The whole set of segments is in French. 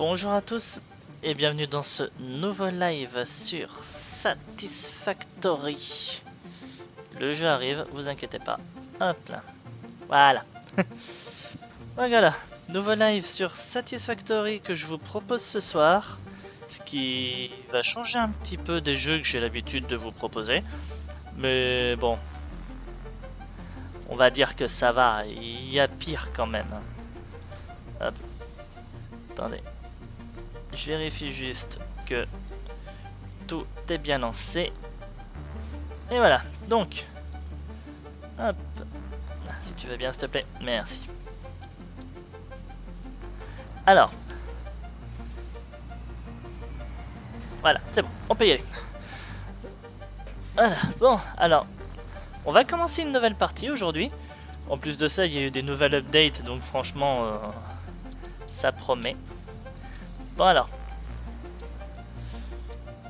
Bonjour à tous et bienvenue dans ce nouveau live sur Satisfactory. Le jeu arrive, vous inquiétez pas. Hop là. Voilà. Voilà. Nouveau live sur Satisfactory que je vous propose ce soir. Ce qui va changer un petit peu des jeux que j'ai l'habitude de vous proposer. Mais bon. On va dire que ça va. Il y a pire quand même. Hop. Attendez. Je vérifie juste que tout est bien lancé. Et voilà, donc. Hop. Si tu veux bien, s'il te plaît. Merci. Alors. Voilà, c'est bon, on peut y aller. Voilà, bon, alors. On va commencer une nouvelle partie aujourd'hui. En plus de ça, il y a eu des nouvelles updates, donc franchement, ça promet. Bon alors.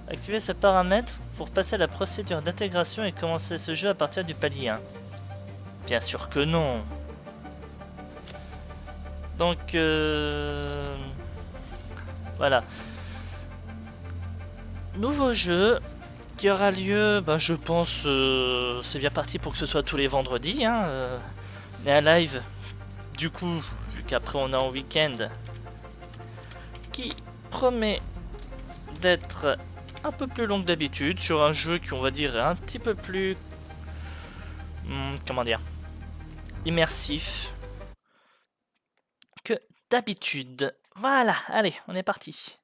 Activer ce paramètre pour passer à la procédure d'intégration et commencer ce jeu à partir du palier 1. Bien sûr que non. Donc, voilà. Nouveau jeu qui aura lieu, je pense, c'est bien parti pour que ce soit tous les vendredis. Et un live, du coup, vu qu'après on est en week-end, qui promet d'être un peu plus long que d'habitude, sur un jeu qui, on va dire, est un petit peu plus... comment dire, immersif que d'habitude. Voilà, allez, on est parti.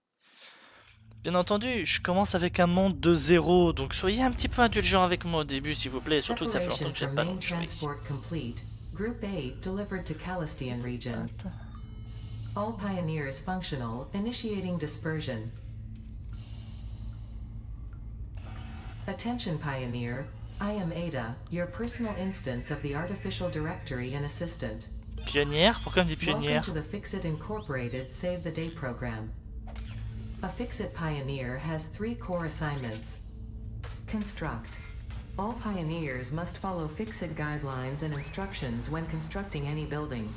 Bien entendu, je commence avec un monde de zéro, donc soyez un petit peu indulgents avec moi au début, s'il vous plaît, surtout que ça fait longtemps que j'ai pas joué. Group A delivered to Calistian region. All pioneers functional, initiating dispersion. Attention pioneer, I am Ada, your personal instance of the artificial directory and assistant. Pionnière? Pourquoi on dit pionnière? Welcome to the Fixit Incorporated Save the Day program. A Fixit pioneer has 3 core assignments. Construct. All pioneers must follow Fixit guidelines and instructions when constructing any building.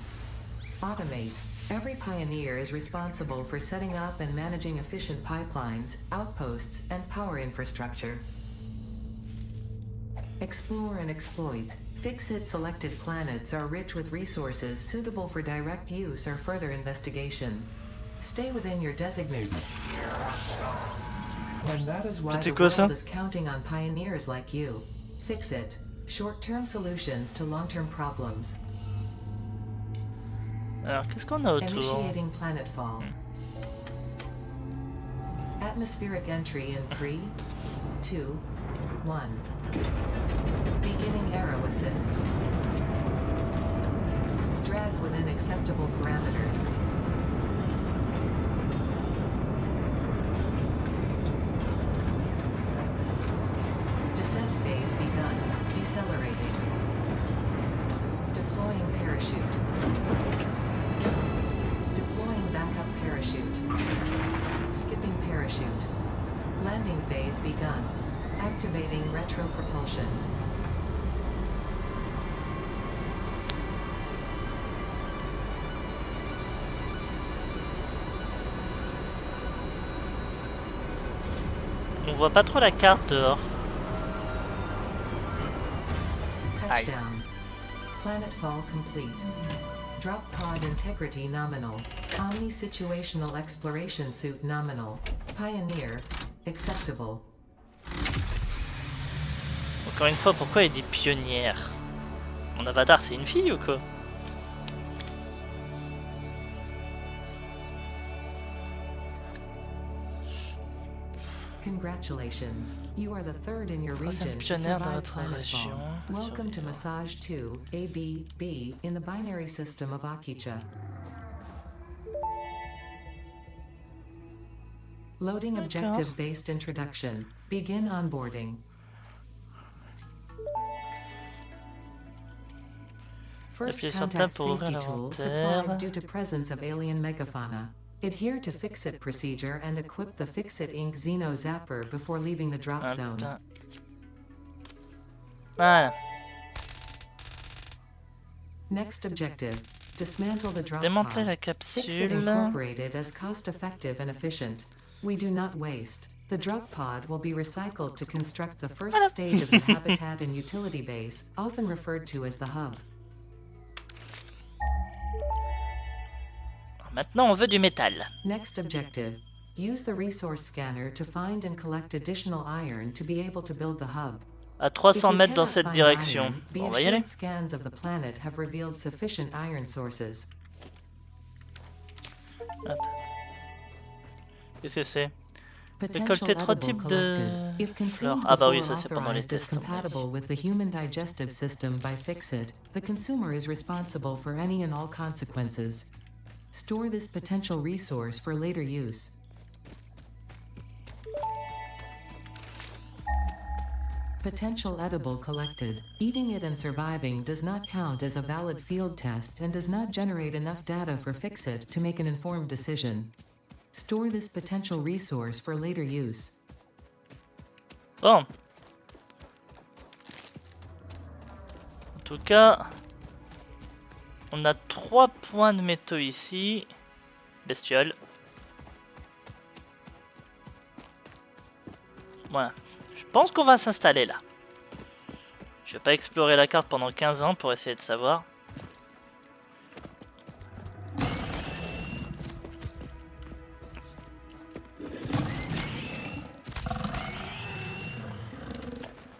Automate. Every pioneer is responsible for setting up and managing efficient pipelines, outposts, and power infrastructure. Explore and exploit. Fixit selected planets are rich with resources suitable for direct use or further investigation. Stay within your designated. And that is why the world is counting on pioneers like you. Fixit. Short-term solutions to long-term problems. Alors, qu'est-ce qu'on a autour? Initiating planetfall. Atmospheric entry in 3, 2, 1. Beginning arrow assist. Drag within acceptable parameters. Descent phase begun. Decelerating. Deploying parachute. Deploying backup parachute. Skipping parachute. Landing phase begun. Activating retro propulsion. On voit pas trop la carte dehors. Touchdown. Planetfall complete. Drop pod integrity nominal. Omni situational exploration suit nominal. Pioneer. Acceptable. Encore une fois, pourquoi il dit pionnière? Mon avatar, c'est une fille ou quoi? Congratulations. You are the third in your region to Pionnière dans survive votre région. planetfall. Welcome to Massage 2, ABB, in the binary system of Akicha. Loading objective-based introduction. Begin onboarding. First contact safety tools supplied due to presence of alien megafauna. Adhere to Fixit procedure and equip the Fixit Inc. Xeno Zapper before leaving the drop zone. Voilà. Next objective. Dismantle the drop Démanteler pod. la Fix it capsule. incorporated as cost-effective and efficient. We do not waste. The drop pod will be recycled to construct the first Voilà. stage of the habitat and utility base, often referred to as the hub. Maintenant, on veut du métal. Next objective. Use the resource scanner to find and collect additional iron to be able to build the hub. À If 300 you mètres dans cannot cette find direction. iron, be Bon, on va y aller. assured scans of the planet have revealed sufficient iron sources. Qu'est-ce que c'est? Potential Récolter 3 edible types collected. de If fleurs. consumed Ah bah oui, before ça c'est pendant les authorized as tests. à mon avis. compatible with the human digestive system by Fixit, the consumer is responsible for any and all consequences. Store this potential resource for later use. Potential edible collected. Eating it and surviving does not count as a valid field test and does not generate enough data for Fixit to make an informed decision. Store this potential resource for later use. Bon. En tout cas, on a 3 points de métaux ici. Bestiole. Voilà. Je pense qu'on va s'installer là. Je vais pas explorer la carte pendant 15 ans pour essayer de savoir.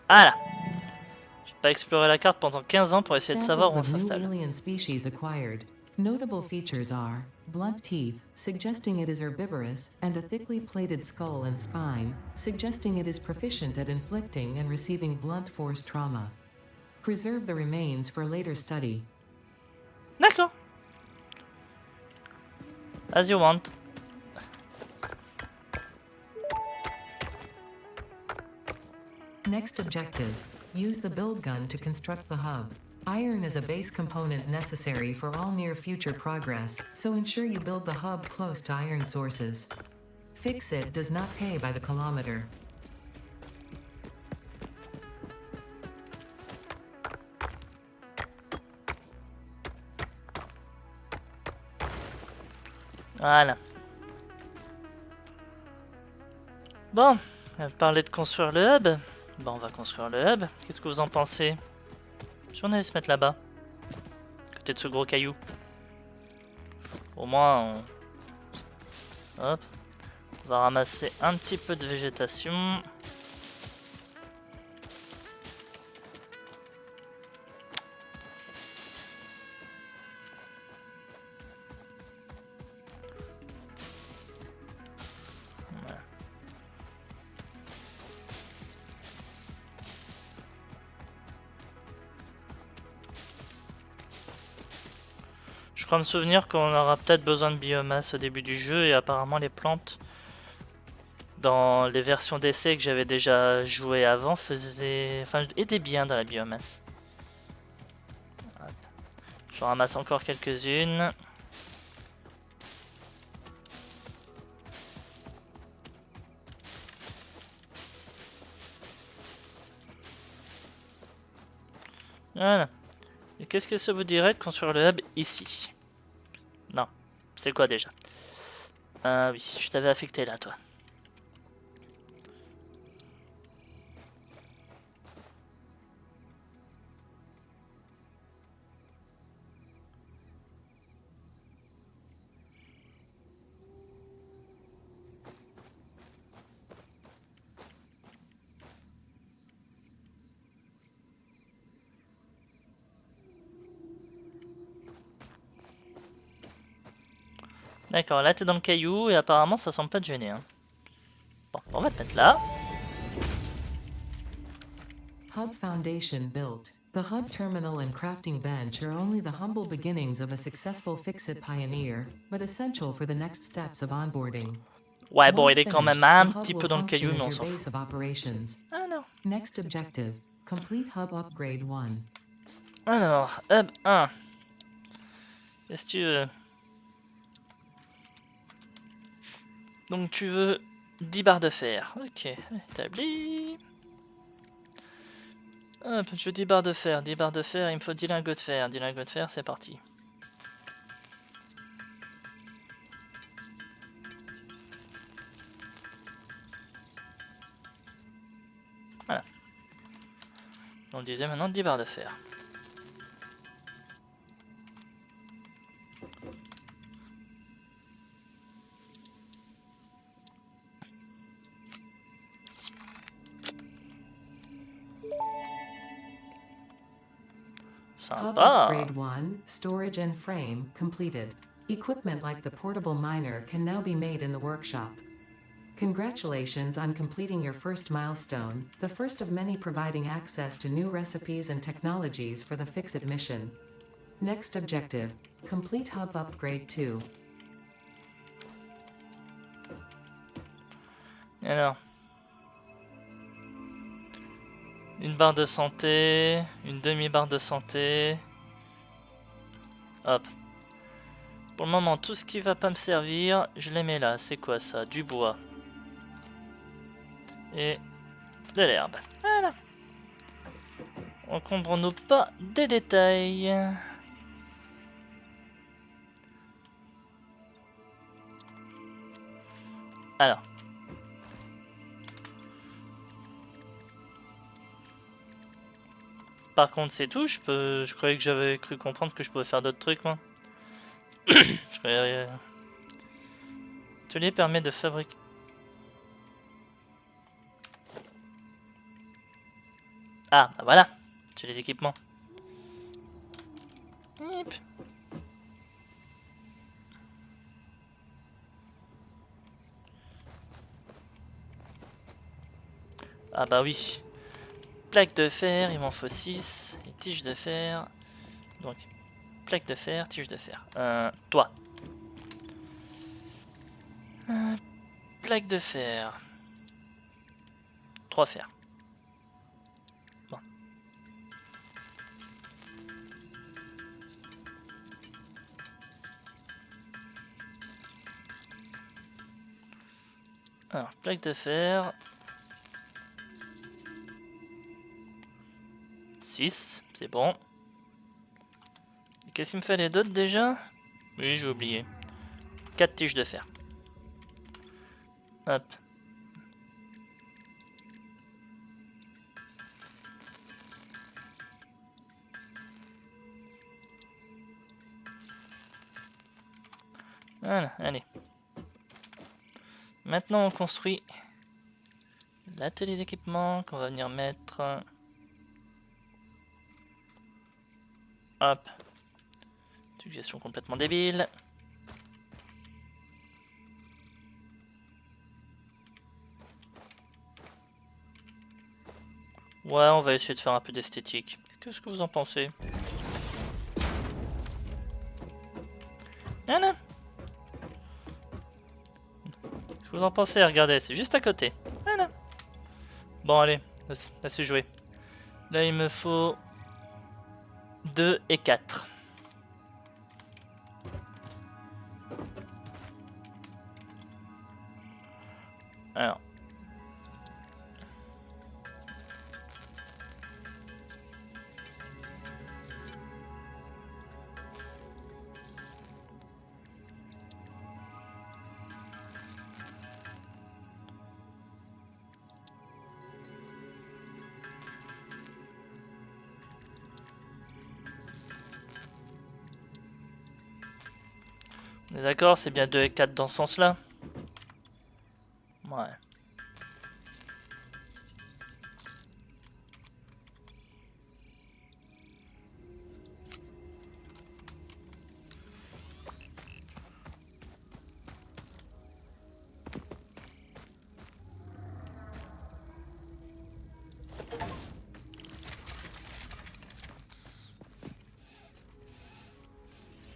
Voilà. Je vais pas explorer la carte pendant 15 ans pour essayer de savoir où on Samples of new s'installe. alien species acquired. Notable features are blunt teeth, suggesting it is herbivorous, and a thickly plated skull and spine, suggesting it is proficient at inflicting and receiving blunt force trauma. Preserve the remains for later study. D'accord. As you want. Next objective. Use the build gun to construct the hub. Iron is a base component necessary for all near future progress, so ensure you build the hub close to iron sources. Fixit does not pay by the kilometer. Voilà. Bon, on va parler de construire le hub. Bon, on va construire le hub. Qu'est-ce que vous en pensez? Je vais en aller se mettre là-bas. À côté de ce gros caillou. Au moins, on... Hop. On va ramasser un petit peu de végétation. Je crois me souvenir qu'on aura peut-être besoin de biomasse au début du jeu et apparemment les plantes dans les versions d'essai que j'avais déjà joué avant faisaient... Enfin, étaient bien dans la biomasse. Hop. J'en ramasse encore quelques-unes. Voilà. Et qu'est-ce que ça vous dirait de construire le hub ici? Non. C'est quoi déjà? Ah oui, je t'avais affecté là, toi. D'accord, là t'es dans le caillou et apparemment ça semble pas te gêner. Hein. Bon, on va te mettre là. Hub foundation built. The hub terminal and crafting bench are only the humble beginnings of a successful Fixit pioneer, but essential for the next steps of onboarding. Ouais, bon, Once il est quand même finished, un the hub petit will peu dans le function caillou, mais as on your s'en base fout. of operations. Ah non. Next objective. Complete hub upgrade 1. Alors, hub 1. Qu'est-ce que tu veux? Donc tu veux 10 barres de fer. Ok, établi. Hop, je veux 10 barres de fer. 10 barres de fer, il me faut 10 lingots de fer. 10 lingots de fer, c'est parti. On disait maintenant 10 barres de fer. Hub Sympa. Upgrade 1, Storage and Frame, completed. Equipment like the portable miner can now be made in the workshop. Congratulations on completing your first milestone, the first of many providing access to new recipes and technologies for the Fix-It mission. Next objective, complete Hub Upgrade 2. Alors. Une barre de santé, une demi-barre de santé. Hop. Pour le moment, tout ce qui va pas me servir, je les mets là. C'est quoi ça? Du bois. Et de l'herbe. Voilà. Encombrons-nous pas des détails. Alors. Par contre, c'est tout. Je croyais que j'avais cru comprendre que je pouvais faire d'autres trucs, moi. Je croyais... Atelier permet de fabriquer... Ah, bah voilà. C'est les équipements. Hip. Ah bah oui. Plaque de fer, il m'en faut 6. Et tige de fer. Donc, plaque de fer, tige de fer. Toi. Plaque de fer. 3 fers. Bon. Alors, plaque de fer. 6, c'est bon. Qu'est-ce qu'il me fallait d'autres déjà? Oui, j'ai oublié. 4 tiges de fer. Hop. Voilà, allez. Maintenant, on construit l'atelier d'équipement qu'on va venir mettre. Hop. Suggestion complètement débile. Ouais, on va essayer de faire un peu d'esthétique. Qu'est-ce que vous en pensez? Voilà. Qu'est-ce que vous en pensez? Regardez, c'est juste à côté. Voilà. Bon, allez, là c'est joué. Là, il me faut 2 et 4. Alors. On est d'accord, c'est bien 2 et 4 dans ce sens-là. Ouais.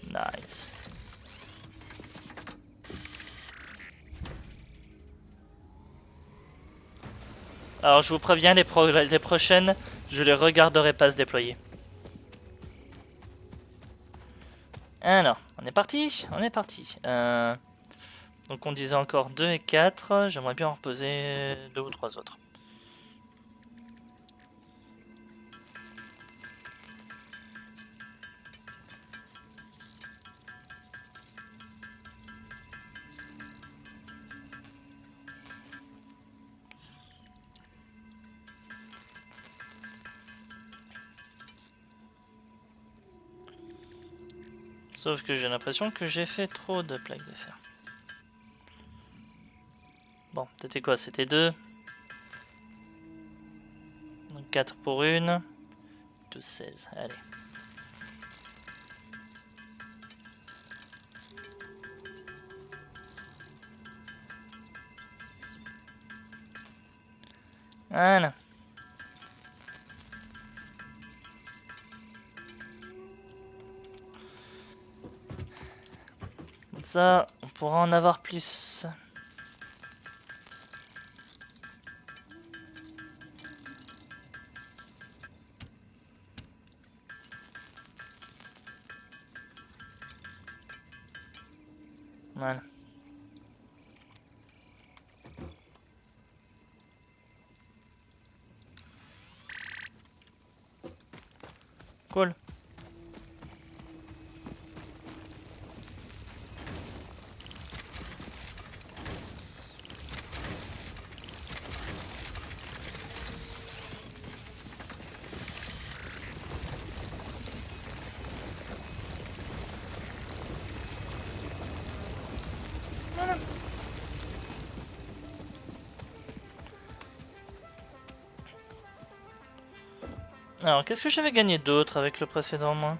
Nice. Alors je vous préviens, les prochaines, je les regarderai pas se déployer. Alors, on est parti, on est parti. Donc on disait encore 2 et 4, j'aimerais bien en reposer 2 ou 3 autres. Sauf que j'ai l'impression que j'ai fait trop de plaques de fer. Bon, c'était quoi? C'était 2. Donc 4 pour une. 12, 16. Allez. Voilà. Comme ça, on pourra en avoir plus. Voilà. Cool. Voilà. Alors, qu'est-ce que j'avais gagné d'autre avec le précédent, moi?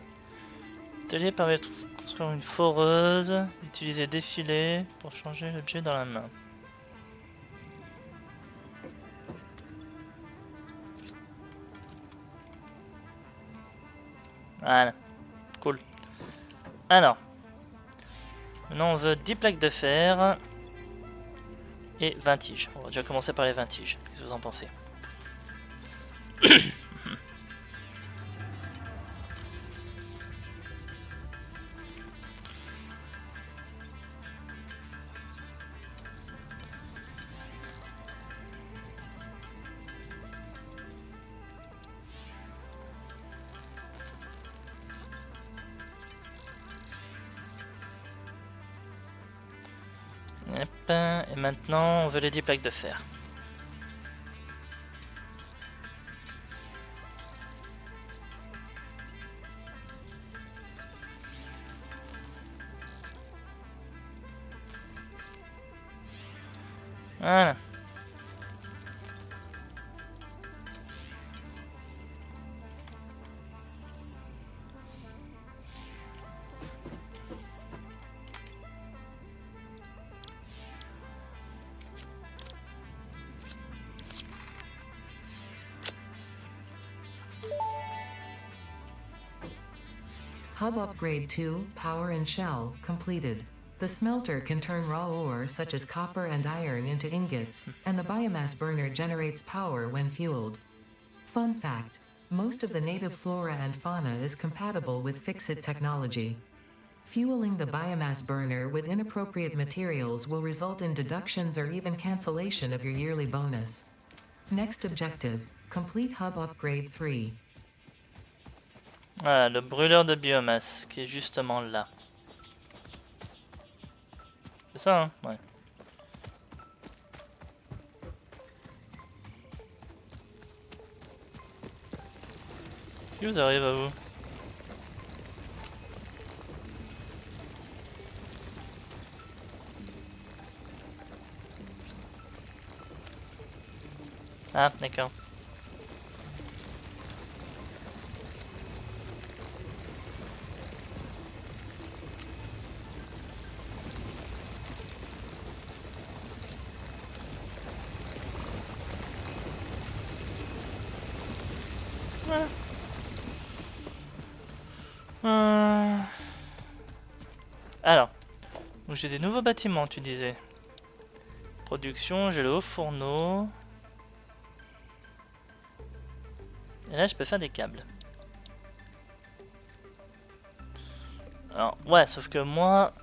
L'atelier permet de construire une foreuse, utiliser défilé pour changer l'objet dans la main. Voilà, cool. Alors, maintenant on veut 10 plaques de fer et 20 tiges. On va déjà commencer par les 20 tiges. Qu'est-ce que vous en pensez? Hop, et maintenant on veut les 10 plaques de fer. Voilà. Hub Upgrade 2, Power and Shell, completed. The smelter can turn raw ore such as copper and iron into ingots, and the biomass burner generates power when fueled. Fun fact, most of the native flora and fauna is compatible with Fixit technology. Fueling the biomass burner with inappropriate materials will result in deductions or even cancellation of your yearly bonus. Next objective, complete Hub Upgrade 3. Voilà, le brûleur de biomasse qui est justement là. C'est ça, hein? Ouais. Qui vous arrive à vous? Ah, d'accord. Alors, donc j'ai des nouveaux bâtiments, tu disais. Production, j'ai le haut fourneau. Et là, je peux faire des câbles. Alors, ouais, sauf que moi,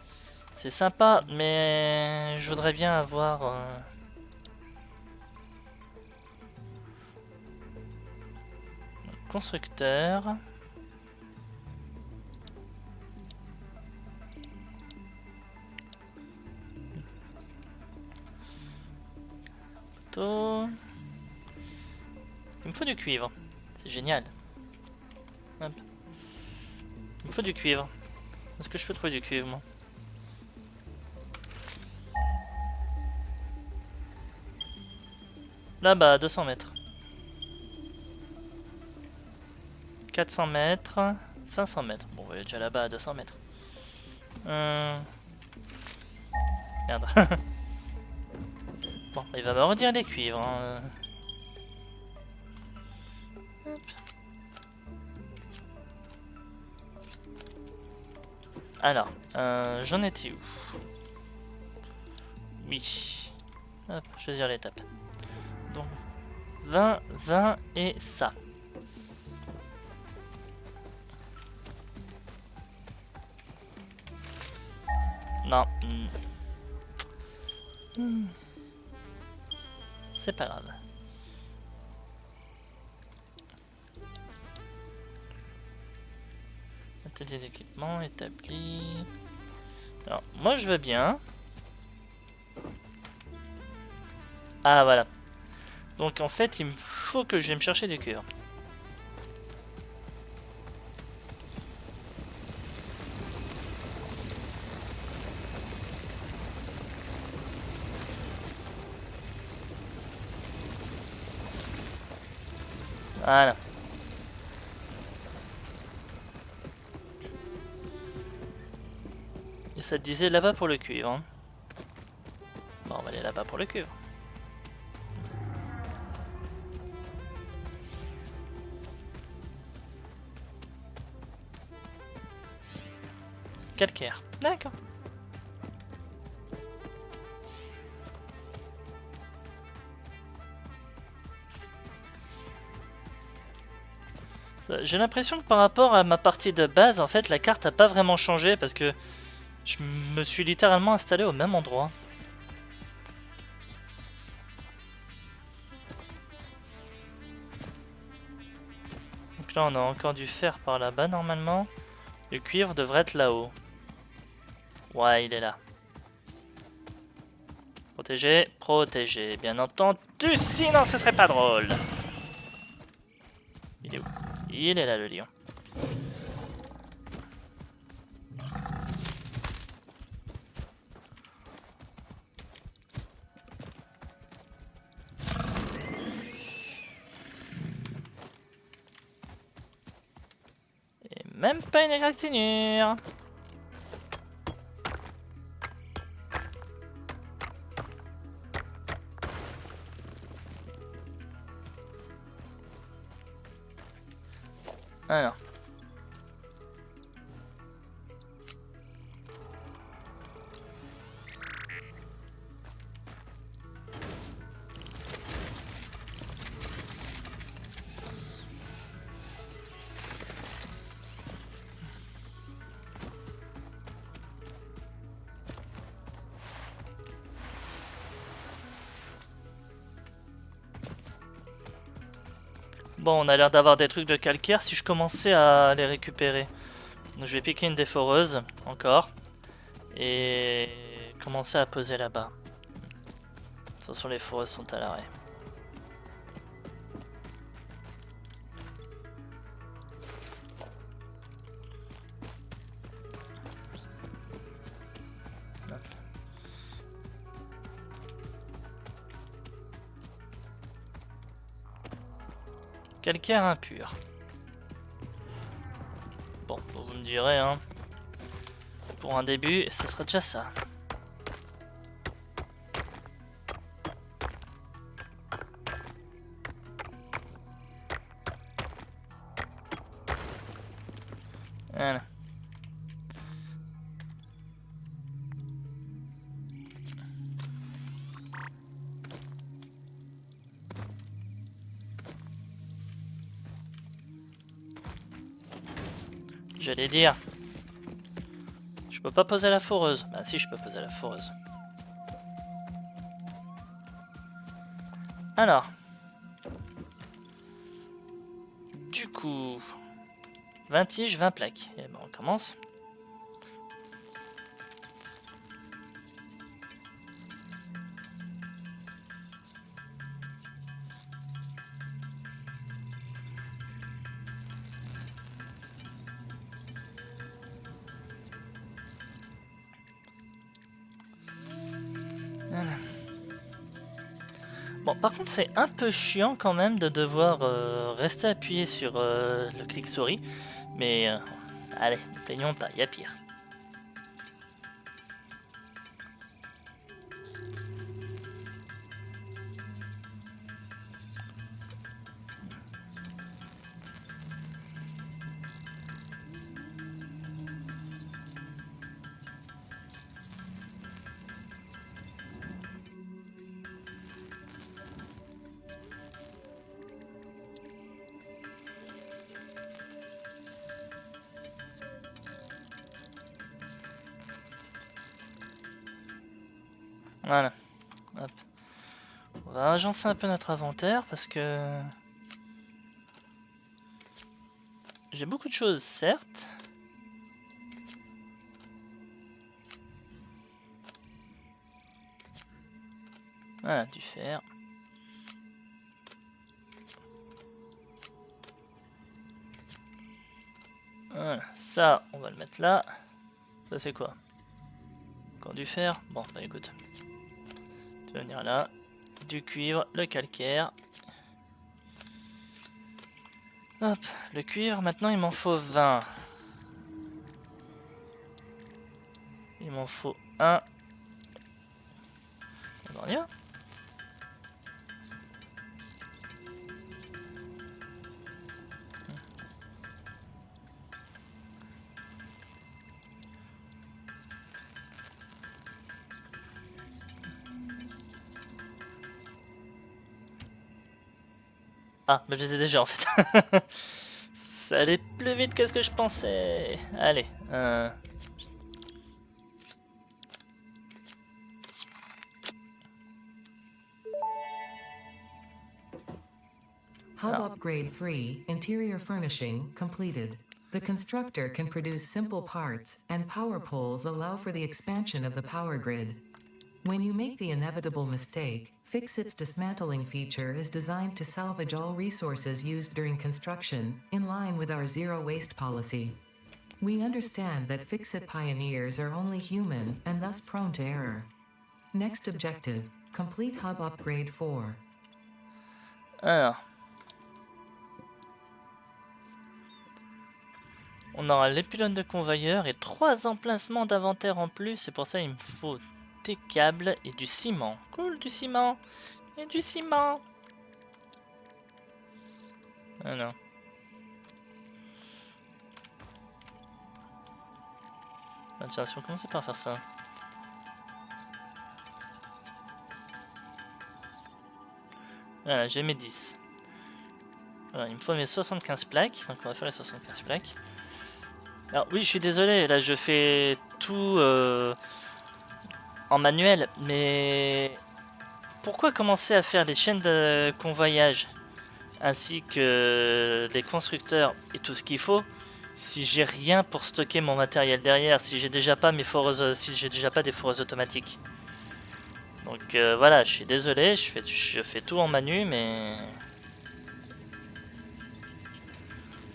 c'est sympa, mais je voudrais bien avoir... constructeur. Il me faut du cuivre. C'est génial. Hop. Il me faut du cuivre. Est-ce que je peux trouver du cuivre, moi? Là-bas, 200 mètres. 400 mètres. 500 mètres. Bon, on est déjà là-bas à 200 mètres. Merde. Bon, il va me redire des cuivres. Hein. Hop. Alors, j'en étais où? Oui. Hop, choisir l'étape. Donc, 20, 20 et ça. Non. C'est pas grave. Atelier d'équipement établi. Alors, moi je veux bien. Ah voilà. Donc en fait, il me faut que je vienne me chercher du cuivre. Voilà. Et ça te disait là-bas pour le cuivre. Hein. Bon, on va aller là-bas pour le cuivre. Calcaire. D'accord. J'ai l'impression que par rapport à ma partie de base, en fait, la carte a pas vraiment changé parce que je me suis littéralement installé au même endroit. Donc là, on a encore du fer par là-bas normalement. Le cuivre devrait être là-haut. Ouais, il est là. Protéger, protéger. Bien entendu, sinon ce serait pas drôle. Il est où? Il est là, le lion. Et même pas une égratignure. Alors. Bon, on a l'air d'avoir des trucs de calcaire si je commençais à les récupérer. Donc je vais piquer une déforeuse, encore. Et commencer à poser là-bas. De toute façon, les foreuses sont à l'arrêt. Calcaire impur. Bon, vous me direz, hein. Pour un début, ce sera déjà ça. Voilà. J'allais dire. Je peux pas poser la foreuse. Bah si, je peux poser la foreuse. Alors. Du coup. 20 tiges, 20 plaques. Et ben on commence. Bon, par contre, c'est un peu chiant quand même de devoir rester appuyé sur le clic souris. Mais allez, ne plaignons pas, il y a pire. Voilà. Hop. On va agencer un peu notre inventaire parce que j'ai beaucoup de choses, certes. Voilà, du fer. Voilà, ça, on va le mettre là. Ça, c'est quoi? Encore du fer? Bon, bah écoute. Tu vas venir là. Du cuivre, le calcaire. Hop, le cuivre, maintenant il m'en faut 20. Il m'en faut un. On y va. Ah, mais je les ai déjà en fait. Ça allait plus vite que ce que je pensais. Allez. Hub Upgrade 3, Interior Furnishing, completed. The constructor can produce simple parts, and power poles allow for the expansion of the power grid. When you make the inevitable mistake, Fixit's dismantling feature is designed to salvage all resources used during construction, in line with our zero waste policy. We understand that Fixit pioneers are only human and thus prone to error. Next objective, complete Hub Upgrade 4. Alors. On aura les pylônes de convoyeur et 3 emplacements d'inventaire en plus. C'est pour ça qu'il me faut des câbles et du ciment. Cool, du ciment. Et du ciment. Alors. Ah, tiens, si on commençait par faire ça. Voilà, j'ai mes 10. Alors, il me faut mes 75 plaques. Donc on va faire les 75 plaques. Alors oui, je suis désolé, là je fais tout en manuel, mais pourquoi commencer à faire les chaînes de convoyage ainsi que les constructeurs et tout ce qu'il faut si j'ai rien pour stocker mon matériel derrière, si j'ai déjà pas mes foreuses, si j'ai déjà pas des foreuses automatiques. Donc voilà, je suis désolé, je fais tout en manu, mais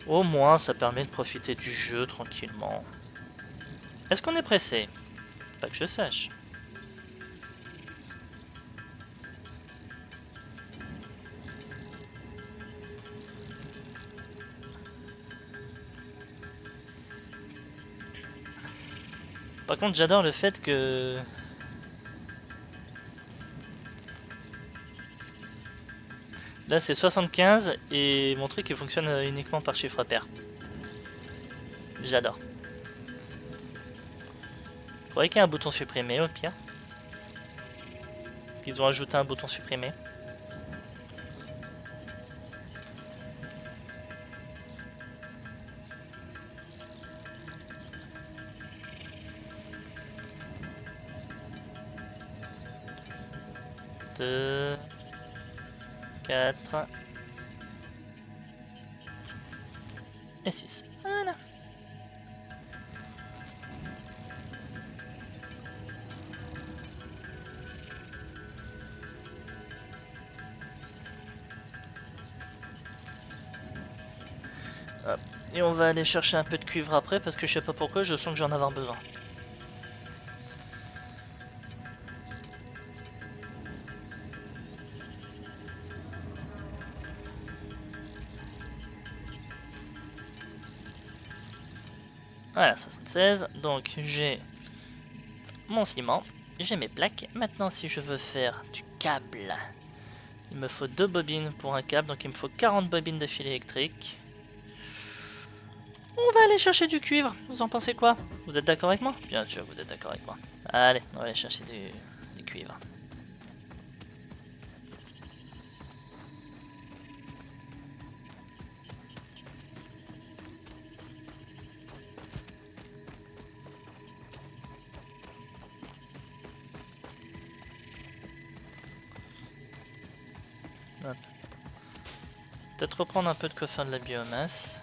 au moins, ça permet de profiter du jeu tranquillement. Est-ce qu'on est pressé? Pas que je sache. Par contre, j'adore le fait que... Là, c'est 75 et mon truc il fonctionne uniquement par chiffre pair. J'adore. Je croyais qu'il y a un bouton supprimé au pire. Ils ont ajouté un bouton supprimé. Deux... 4 et 6. Voilà. Hop. Et on va aller chercher un peu de cuivre après parce que je sais pas pourquoi, je sens que j'en avoir besoin. Voilà, 76. Donc j'ai mon ciment, j'ai mes plaques. Maintenant, si je veux faire du câble, il me faut 2 bobines pour un câble, donc il me faut 40 bobines de fil électrique. On va aller chercher du cuivre, vous en pensez quoi? Vous êtes d'accord avec moi? Bien sûr, vous êtes d'accord avec moi. Allez, on va aller chercher du cuivre. Hop. Peut-être reprendre un peu de quoi faire de la biomasse.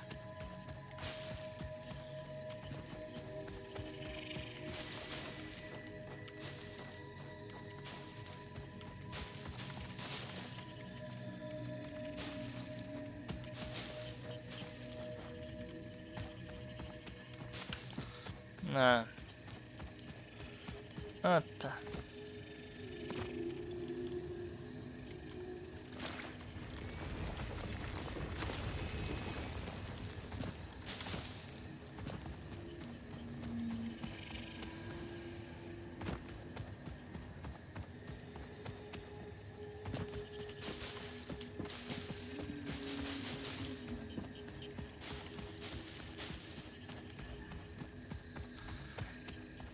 Voilà. Hop.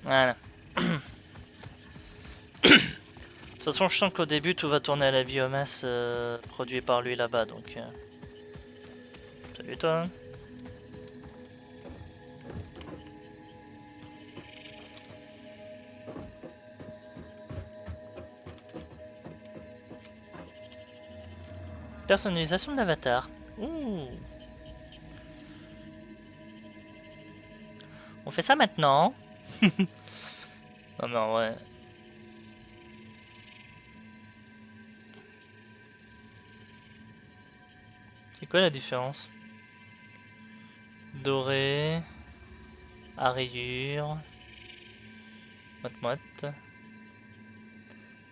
Voilà. De toute façon, je sens qu'au début, tout va tourner à la biomasse produite par lui là-bas, donc... Salut toi. Personnalisation de l'avatar. Ouh. On fait ça maintenant. Non mais en vrai... C'est quoi la différence? Doré... à rayures... moite-moite...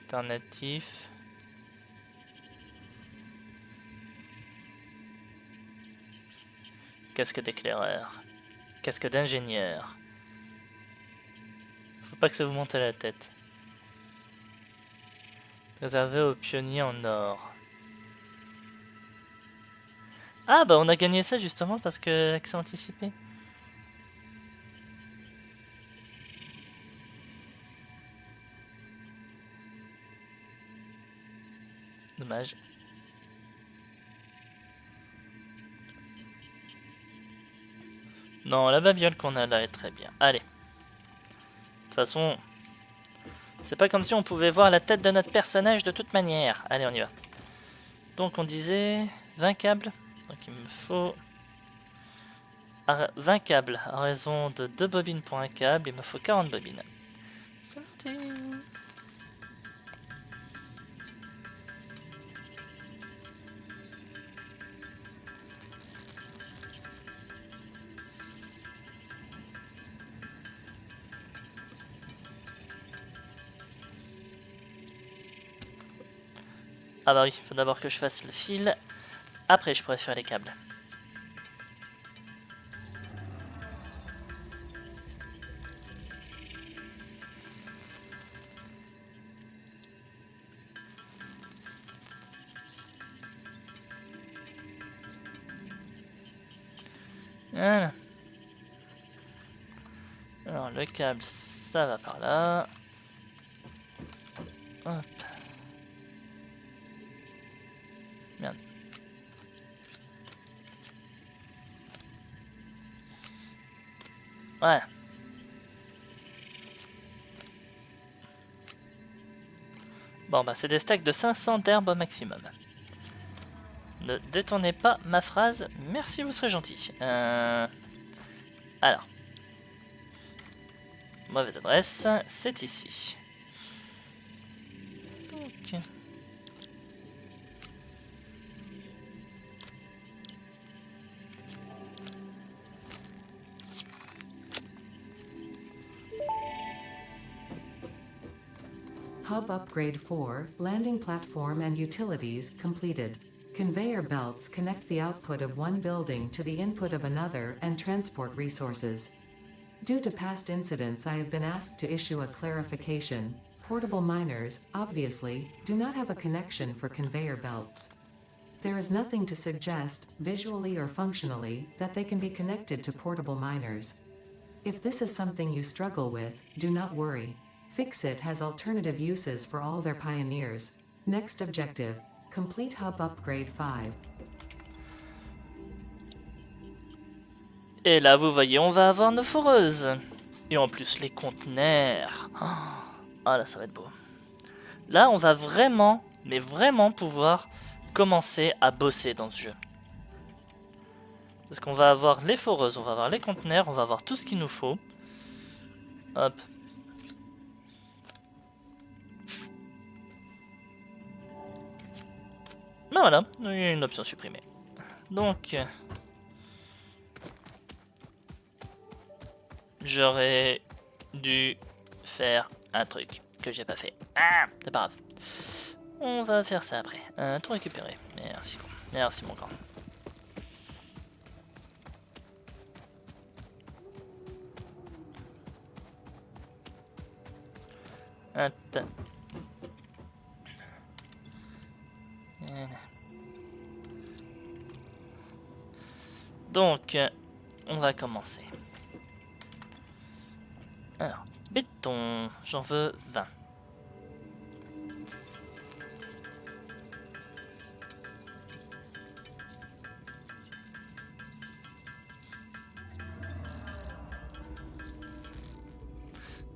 alternatif... Casque d'éclaireur... Casque d'ingénieur... Faut pas que ça vous monte à la tête. Réservé aux pionniers en or. Ah bah on a gagné ça justement parce que accès anticipé. Dommage. Non, la babiole qu'on a là est très bien. Allez. De toute façon, c'est pas comme si on pouvait voir la tête de notre personnage de toute manière. Allez, on y va. Donc on disait 20 câbles. Donc il me faut 20 câbles à raison de 2 bobines pour un câble. Il me faut 40 bobines. C'est parti. Ah bah oui, il faut d'abord que je fasse le fil. Après, je pourrais faire les câbles. Voilà. Alors, le câble, ça va par là. Hop. Merde. Voilà. Bon bah c'est des stacks de 500 d'herbe au maximum. Ne détournez pas ma phrase, merci, vous serez gentil. Alors. Mauvaise adresse, c'est ici. Donc... Hub upgrade 4, landing platform and utilities completed. Conveyor belts connect the output of one building to the input of another and transport resources. Due to past incidents, I have been asked to issue a clarification. Portable miners, obviously, do not have a connection for conveyor belts. There is nothing to suggest, visually or functionally, that they can be connected to portable miners. If this is something you struggle with, do not worry. Fixit has alternative uses for all their pioneers. Next objective, complete hub upgrade 5. Et là, vous voyez, on va avoir nos foreuses. Et en plus, les conteneurs. Ah là, ça va être beau. Là, on va vraiment, mais vraiment pouvoir commencer à bosser dans ce jeu. Parce qu'on va avoir les foreuses, on va avoir les conteneurs, on va avoir tout ce qu'il nous faut. Hop. Ben voilà, il y a une option supprimée. Donc, j'aurais dû faire un truc que j'ai pas fait. Ah, c'est pas grave. On va faire ça après. Tout récupérer. Merci, merci mon grand. Attends. Voilà. Donc, on va commencer. Alors, béton, j'en veux 20.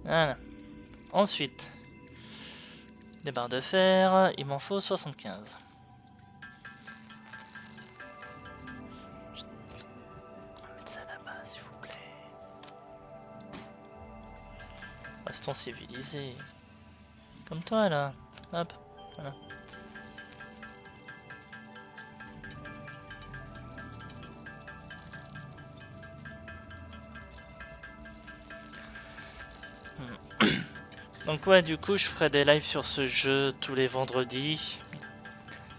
Voilà. Ensuite, des barres de fer, il m'en faut 75. On va mettre ça là-bas, s'il vous plaît. Restons civilisés. Comme toi, là. Hop, voilà. Donc ouais, du coup, je ferai des lives sur ce jeu tous les vendredis.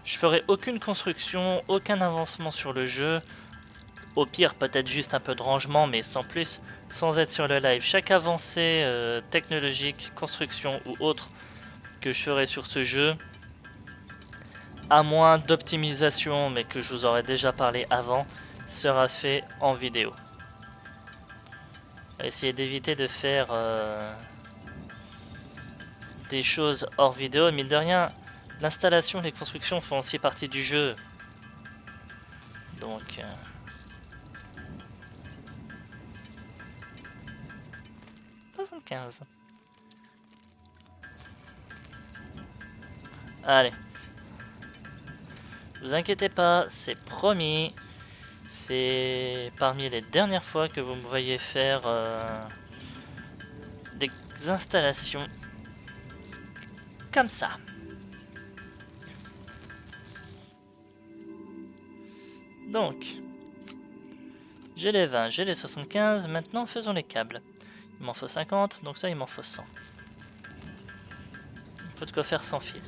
Je ferai aucune construction, aucun avancement sur le jeu. Au pire, peut-être juste un peu de rangement, mais sans plus, sans être sur le live. Chaque avancée technologique, construction ou autre que je ferai sur ce jeu, à moins d'optimisation, mais que je vous aurais déjà parlé avant, sera fait en vidéo. On va essayer d'éviter de faire des choses hors vidéo, mais de rien, l'installation et les constructions font aussi partie du jeu. Donc... 75. Allez. Vous inquiétez pas, c'est promis. C'est parmi les dernières fois que vous me voyez faire des installations comme ça. Donc, j'ai les 20, j'ai les 75, maintenant faisons les câbles. Il m'en faut 50, donc ça il m'en faut 100. Il faut de quoi faire sans fil.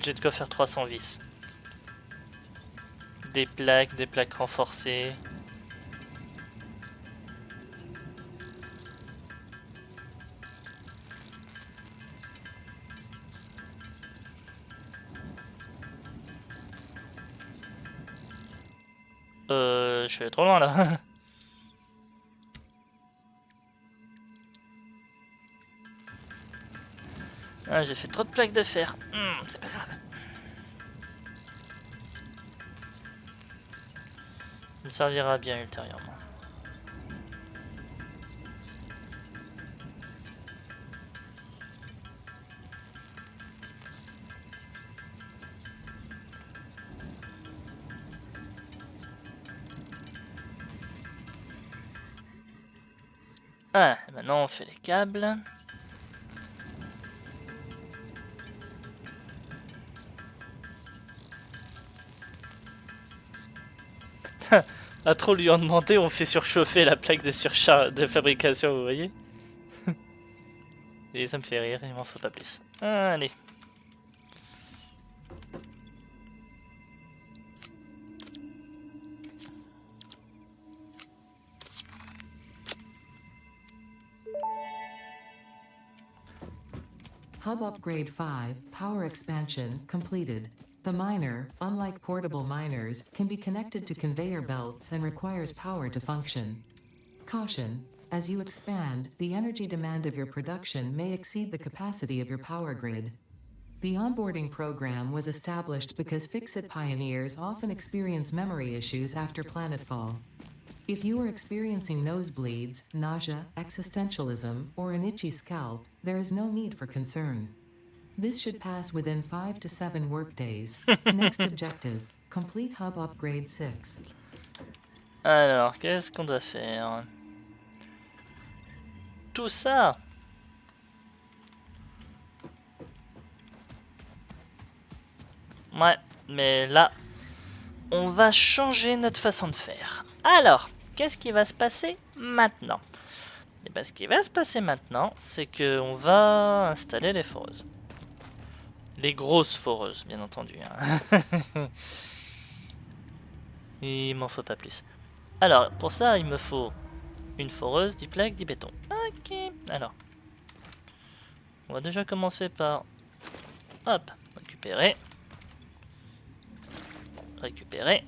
J'ai de quoi faire 300 vis. Des plaques renforcées. Je suis allé trop loin là. Ah, j'ai fait trop de plaques de fer. C'est pas grave. Ça me servira bien ultérieurement. Ah, maintenant on fait les câbles. À trop lui en demander, on fait surchauffer la plaque de fabrication, vous voyez. Et ça me fait rire, il m'en faut pas plus. Allez. Hub Upgrade 5, Power Expansion, completed. The miner, unlike portable miners, can be connected to conveyor belts and requires power to function. Caution: as you expand, the energy demand of your production may exceed the capacity of your power grid. The onboarding program was established because Fixit pioneers often experience memory issues after planetfall. If you are experiencing nosebleeds, nausea, existentialism, or an itchy scalp, there is no need for concern. This should pass within 5 to 7 workdays. Next objective: complete Hub Upgrade 6. Alors, qu'est-ce qu'on doit faire? Tout ça. Ouais, mais là, on va changer notre façon de faire. Alors, qu'est-ce qui va se passer maintenant? Et bien, ce qui va se passer maintenant, c'est que on va installer les foreuses. Les grosses foreuses, bien entendu. Hein. Il m'en faut pas plus. Alors, pour ça, il me faut une foreuse, 10 plaques, 10 béton. Ok, alors. On va déjà commencer par... Hop, récupérer. Récupérer.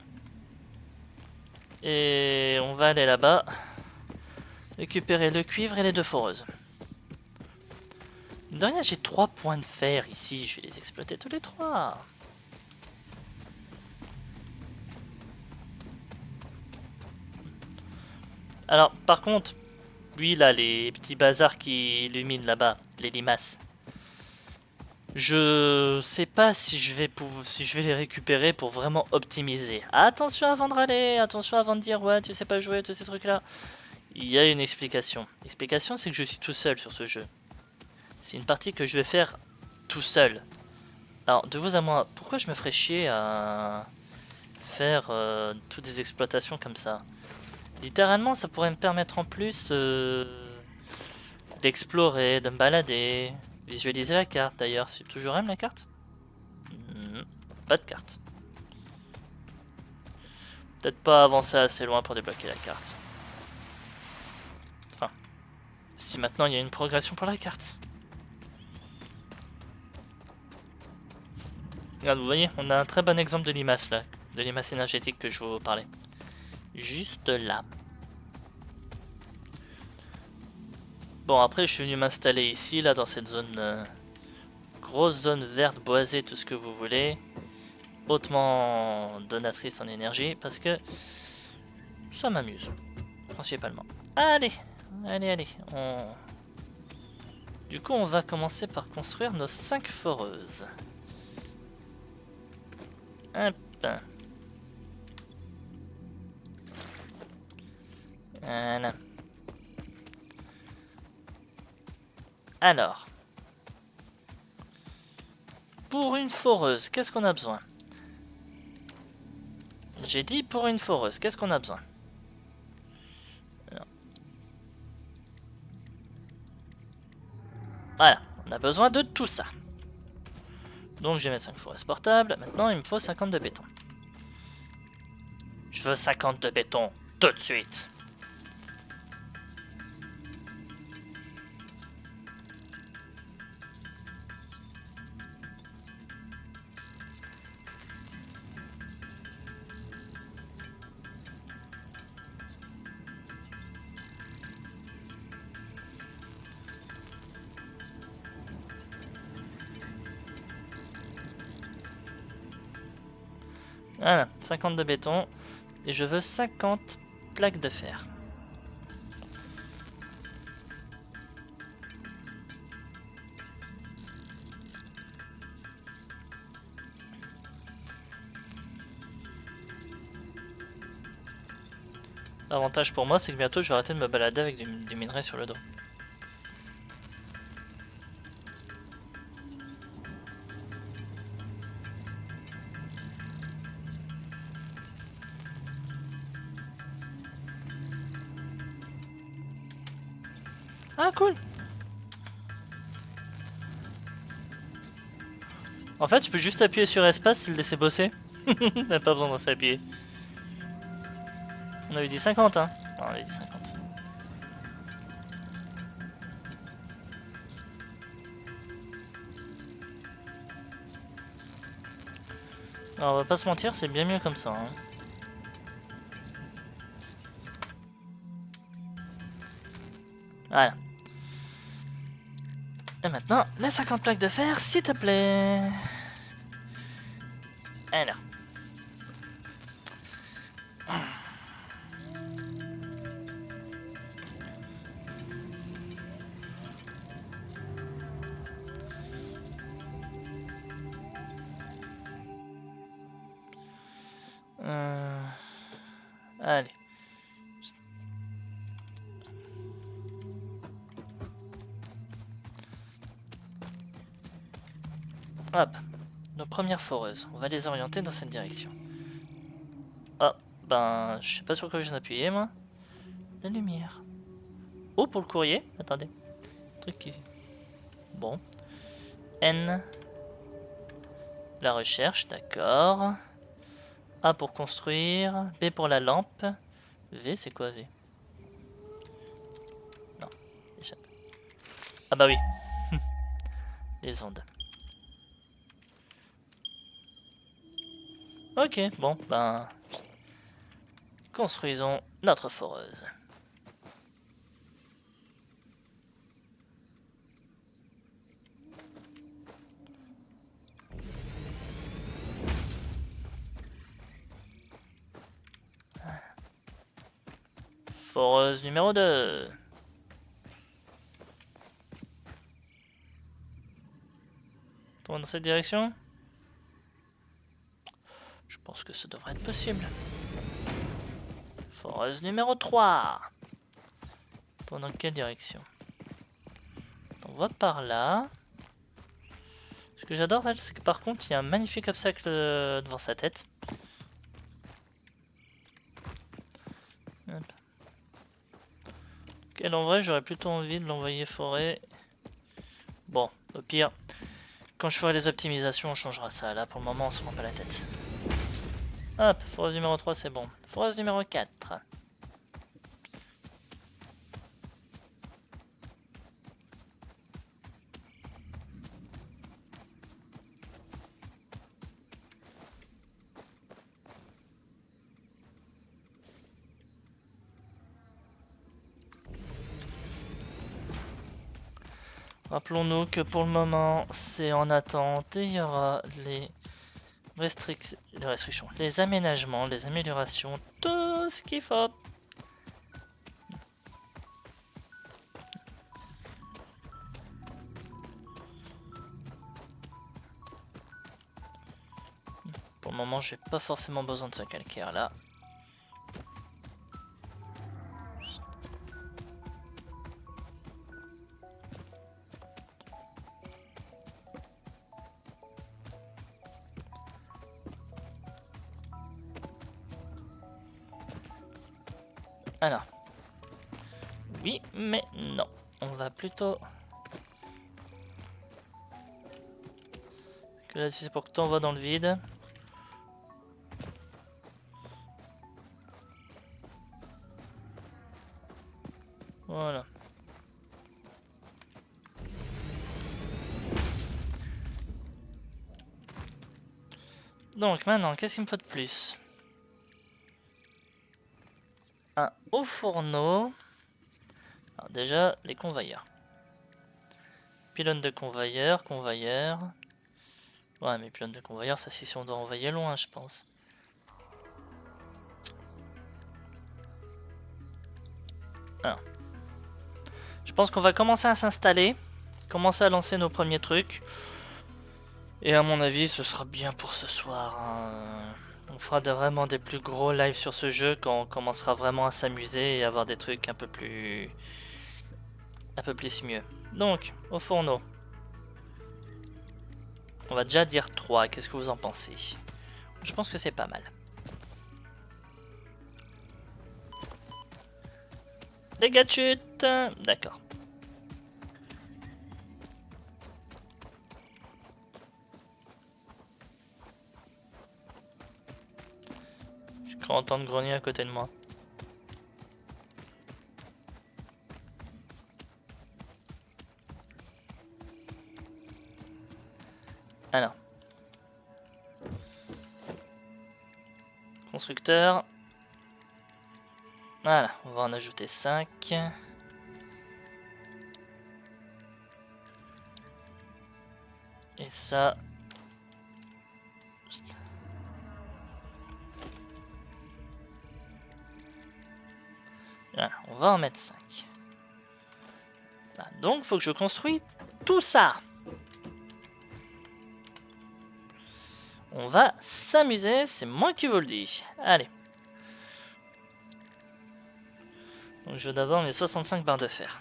Et on va aller là-bas. Récupérer le cuivre et les 2 foreuses. De rien, j'ai 3 points de fer ici. Je vais les exploiter tous les 3. Alors, par contre, lui là, les petits bazars qui illuminent là-bas, les limaces. Je sais pas si je vais les récupérer pour vraiment optimiser. Attention avant de râler, attention avant de dire ouais tu sais pas jouer, tous ces trucs là. Il y a une explication. L'explication c'est que je suis tout seul sur ce jeu. C'est une partie que je vais faire tout seul. Alors de vous à moi, pourquoi je me ferais chier à faire toutes des exploitations comme ça? Littéralement ça pourrait me permettre en plus d'explorer, de me balader. Visualiser la carte d'ailleurs, c'est toujours M la carte? Pas de carte. Peut-être pas avancer assez loin pour débloquer la carte. Enfin, si maintenant il y a une progression pour la carte. Regarde, vous voyez, on a un très bon exemple de limace là, de limace énergétique que je vous parlais. Juste là. Bon, après, je suis venu m'installer ici, là, dans cette zone... grosse zone verte, boisée, tout ce que vous voulez. Hautement donatrice en énergie, parce que... ça m'amuse, principalement. Allez, allez. Du coup, on va commencer par construire nos 5 foreuses. Hop. Voilà. Alors, pour une foreuse, qu'est-ce qu'on a besoin? J'ai dit pour une foreuse, qu'est-ce qu'on a besoin? Alors. Voilà, on a besoin de tout ça. Donc je vais mettre 5 foreuses portables. Maintenant, il me faut 50 de béton. Je veux 50 de béton tout de suite. Voilà, 50 de béton. Et je veux 50 plaques de fer. L'avantage pour moi, c'est que bientôt je vais arrêter de me balader avec des minerais sur le dos. Ah, cool. En fait, je peux juste appuyer sur espace et le laisser bosser. T'as pas besoin d'en s'appuyer. On avait dit 50, hein. Non, on avait dit 50. Alors, on va pas se mentir, c'est bien mieux comme ça. Hein. Voilà. Et maintenant, les 50 plaques de fer, s'il te plaît. Alors. Allez. Hop. Nos premières foreuses. On va les orienter dans cette direction. Oh, ben, je sais pas sur quoi je viens d'appuyer, moi. La lumière. Oh, pour le courrier. Attendez. Truc ici. Bon. N. La recherche, d'accord. A pour construire. B pour la lampe. V, c'est quoi V? Non. Déjà. Ah bah oui. Les ondes. Ok, bon, ben... construisons notre foreuse. Foreuse numéro 2. Tourne dans cette direction. Je pense que ça devrait être possible. Foreuse numéro 3. Tourne dans quelle direction? On va par là. Ce que j'adore, c'est que par contre, il y a un magnifique obstacle devant sa tête. Et en vrai, j'aurais plutôt envie de l'envoyer forêt. Bon, au pire, quand je ferai les optimisations, on changera ça. Là, pour le moment, on se prend pas la tête. Hop, foreuse numéro 3, c'est bon. Foreuse numéro 4. Rappelons-nous que pour le moment, c'est en attente et il y aura les restrictions, les aménagements, les améliorations, tout ce qu'il faut. Pour le moment, j'ai pas forcément besoin de ce calcaire là. Alors, oui, mais non. On va plutôt... Que là, si c'est pour que t'envoies dans le vide. Voilà. Donc maintenant, qu'est-ce qu'il me faut de plus? Un haut fourneau. Alors déjà, les convoyeurs. Pylône de convoyeur, convoyeur. Ouais, mais pylône de convoyeur, ça c'est si on doit envoyer loin, je pense. Alors. Je pense qu'on va commencer à s'installer. Commencer à lancer nos premiers trucs. Et à mon avis, ce sera bien pour ce soir. Hein. On fera vraiment des plus gros lives sur ce jeu quand on commencera vraiment à s'amuser et avoir des trucs un peu plus mieux. Donc, au fourneau. On va déjà dire 3, qu'est-ce que vous en pensez? Je pense que c'est pas mal. Dégâts de chute. D'accord. peux entendre grogner à côté de moi. Alors. Constructeur. Voilà, on va en ajouter 5. Et ça... Voilà, on va en mettre 5. Voilà, donc, faut que je construise tout ça. On va s'amuser, c'est moi qui vous le dis. Allez. Donc, je veux d'abord mes 65 barres de fer.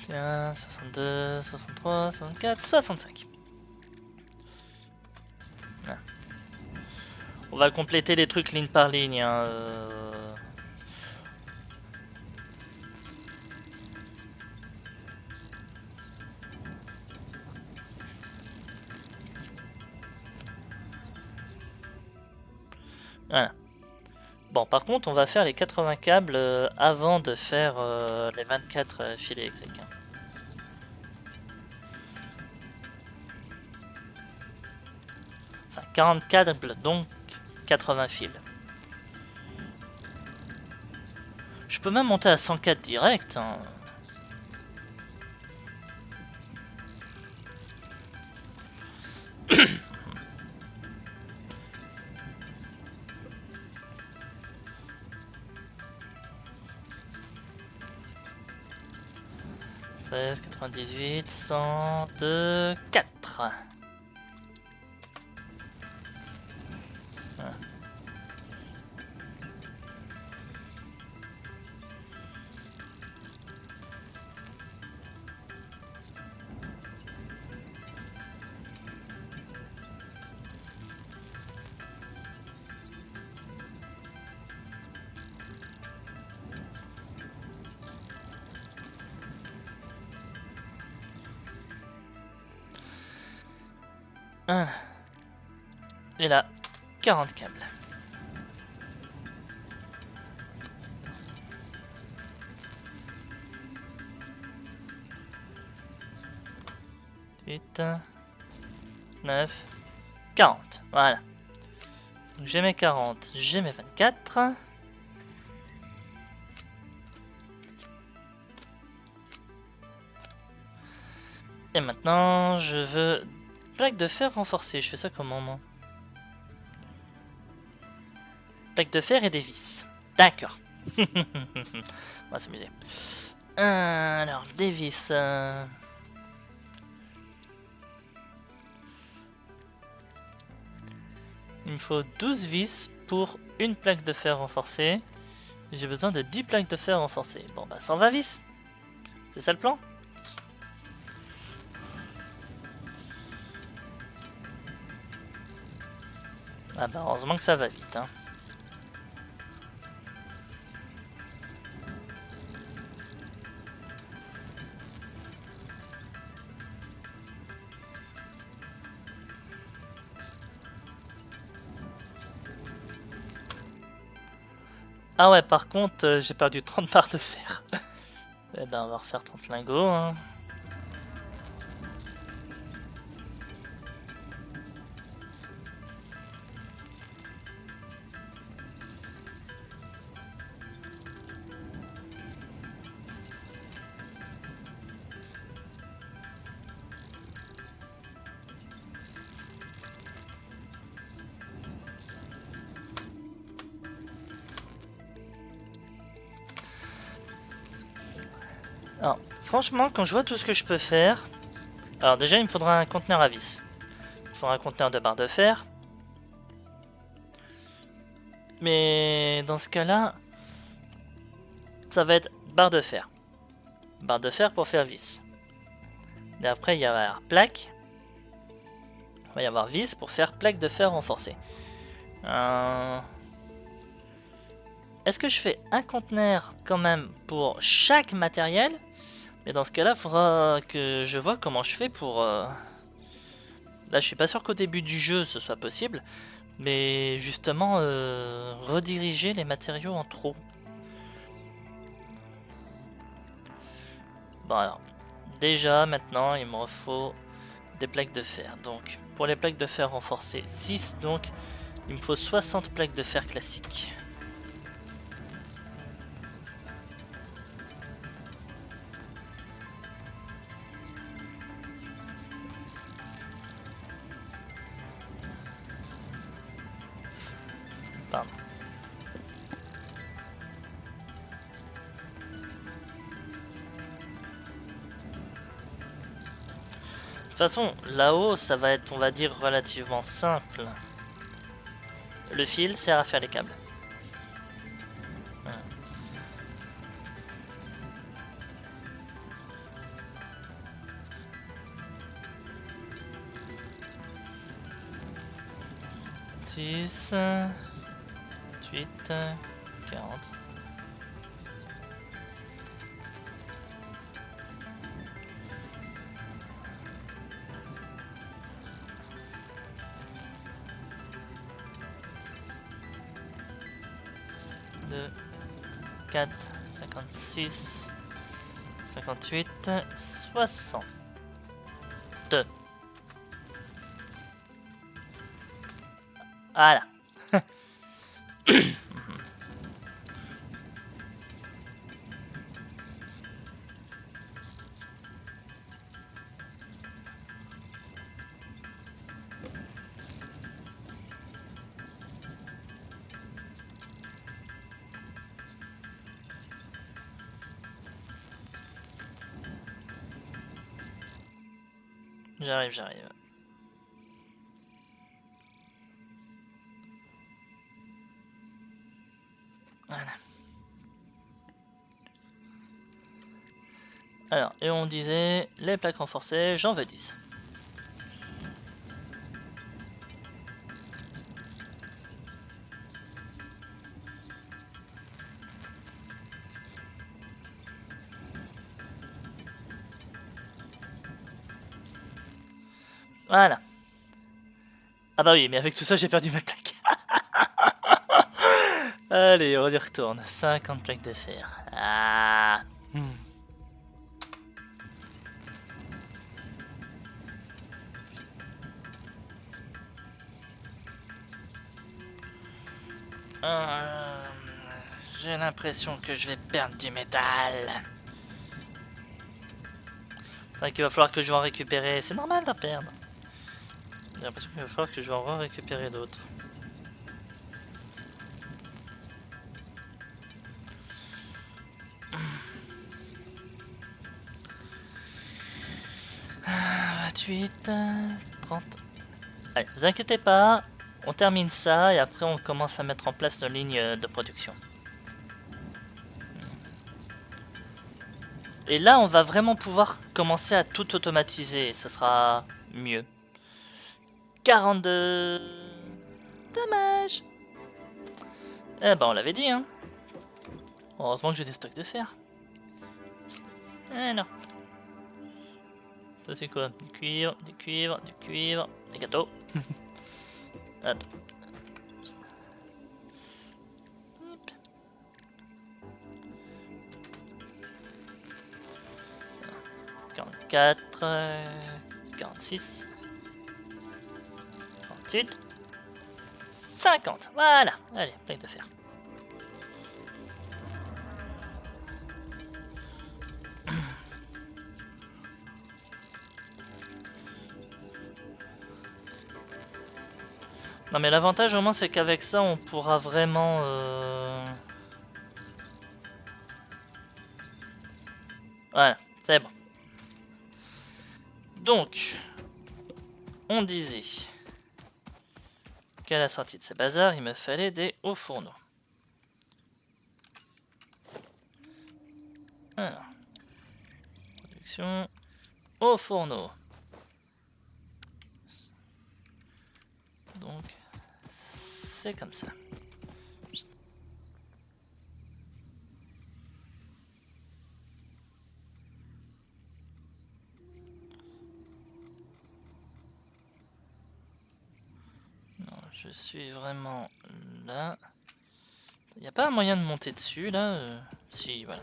Tiens, 62, 63, 64, 65. Voilà. On va compléter les trucs ligne par ligne. Hein, Voilà. Bon, par contre, on va faire les 80 câbles avant de faire les 24 fils électriques. Hein. Enfin, 40 câbles, donc 80 fils. Je peux même monter à 104 direct. Hein. « 98, 102, 4. » Voilà. Voilà. Et là, 40 câbles. Huit, 9, 40. Voilà. Donc j'ai mes 40, j'ai mes 24. Et maintenant, je veux plaque de fer renforcée. Je fais ça comment, moi? Plaque de fer et des vis. D'accord. On va s'amuser. Alors, des vis. Il me faut 12 vis pour une plaque de fer renforcée. J'ai besoin de 10 plaques de fer renforcées. Bon, bah 120 vis. C'est ça le plan? Ah bah heureusement que ça va vite. Hein. Ah ouais, par contre, j'ai perdu 30 barres de fer. Eh ben, on va refaire 30 lingots. Hein. Alors, franchement, quand je vois tout ce que je peux faire... Alors déjà, il me faudra un conteneur à vis. Il me faudra un conteneur de barre de fer. Mais dans ce cas-là, ça va être barre de fer. Barre de fer pour faire vis. Et après, il y a plaque. Il va y avoir vis pour faire plaque de fer renforcée. Est-ce que je fais un conteneur quand même pour chaque matériel? Mais dans ce cas-là, il faudra que je vois comment je fais pour... Là, je suis pas sûr qu'au début du jeu, ce soit possible. Mais justement, rediriger les matériaux en trop. Bon alors, déjà, maintenant, il me faut des plaques de fer. Donc, pour les plaques de fer renforcées, 6, donc il me faut 60 plaques de fer classiques. Pardon. De toute façon, là-haut, ça va être, on va dire, relativement simple. Le fil sert à faire les câbles. Voilà. 6, 8, 40. Deux, 4, 56, 58, 60. Voilà. J'arrive. Voilà. Alors, et on disait, les plaques renforcées, j'en veux 10. Voilà. Ah bah oui, mais avec tout ça, j'ai perdu ma plaque. Allez, on y retourne. 50 plaques de fer. Ah. J'ai l'impression que je vais perdre du métal. Enfin, qu'il va falloir que je vais en récupérer. C'est normal d'en perdre. J'ai l'impression qu'il va falloir que je vais en récupérer d'autres. Ah, 28, 30. Allez, vous inquiétez pas, on termine ça et après on commence à mettre en place nos lignes de production. Et là, on va vraiment pouvoir commencer à tout automatiser, ça sera mieux. 42... Dommage. Eh ben, on l'avait dit, hein. Heureusement que j'ai des stocks de fer. Alors. Ça c'est quoi? Du cuivre, des gâteaux. Attends. Hop. 44, 46, 48, 50. Voilà. Allez, plaque de fer. Non mais l'avantage au moins c'est qu'avec ça on pourra vraiment Voilà, c'est bon. Donc, on disait qu'à la sortie de ces bazars, il me fallait des hauts fourneaux. Alors, production, hauts fourneaux. Donc, c'est comme ça. Non, je suis vraiment là. Il n'y a pas un moyen de monter dessus là Si, voilà.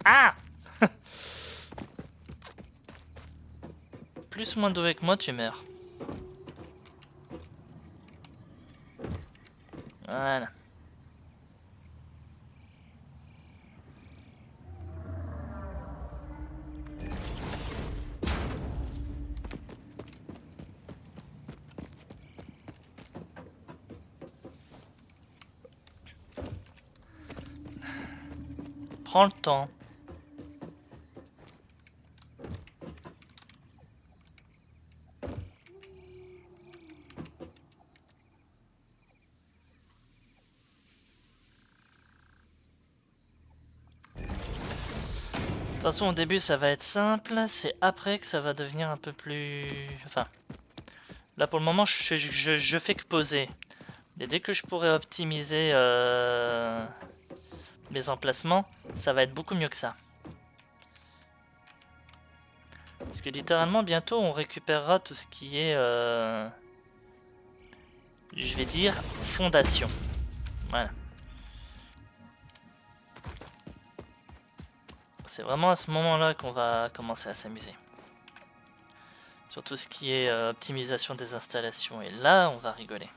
Ah Plus ou moins doué que moi, tu meurs. Voilà. Prends le temps. De toute façon, au début, ça va être simple. C'est après que ça va devenir un peu plus... Enfin, là, pour le moment, je fais que poser. Et dès que je pourrai optimiser mes emplacements, ça va être beaucoup mieux que ça. Parce que littéralement, bientôt, on récupérera tout ce qui est... je vais dire fondation. Voilà. C'est vraiment à ce moment-là qu'on va commencer à s'amuser. Sur tout ce qui est optimisation des installations. Et là, on va rigoler.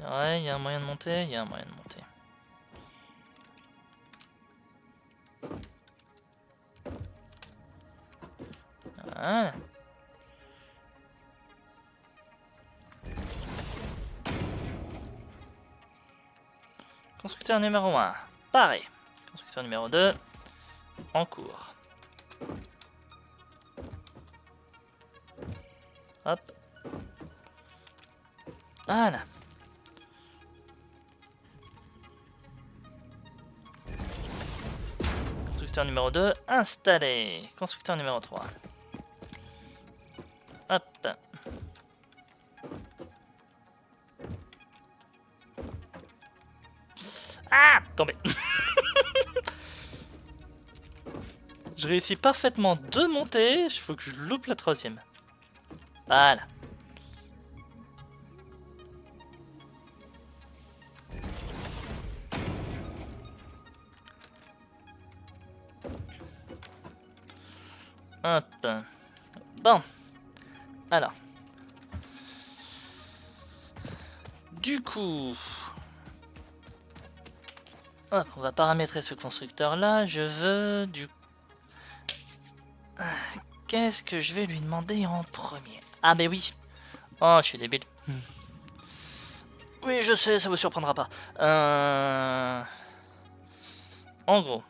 Ouais, il y a un moyen de monter, il y a un moyen de monter. Voilà. Constructeur numéro 1, pareil. Constructeur numéro 2, en cours. Hop. Voilà. Constructeur numéro 2, installé. Constructeur numéro 3. Hop. Ah, tombé. Je réussis parfaitement de monter, il faut que je loupe la troisième. Voilà. Hop. Bon. Alors. Du coup... Hop, on va paramétrer ce constructeur là. Je veux du... Qu'est-ce que je vais lui demander en premier? Ah mais oui. Oh, je suis débile. Oui, je sais, ça vous surprendra pas. En gros.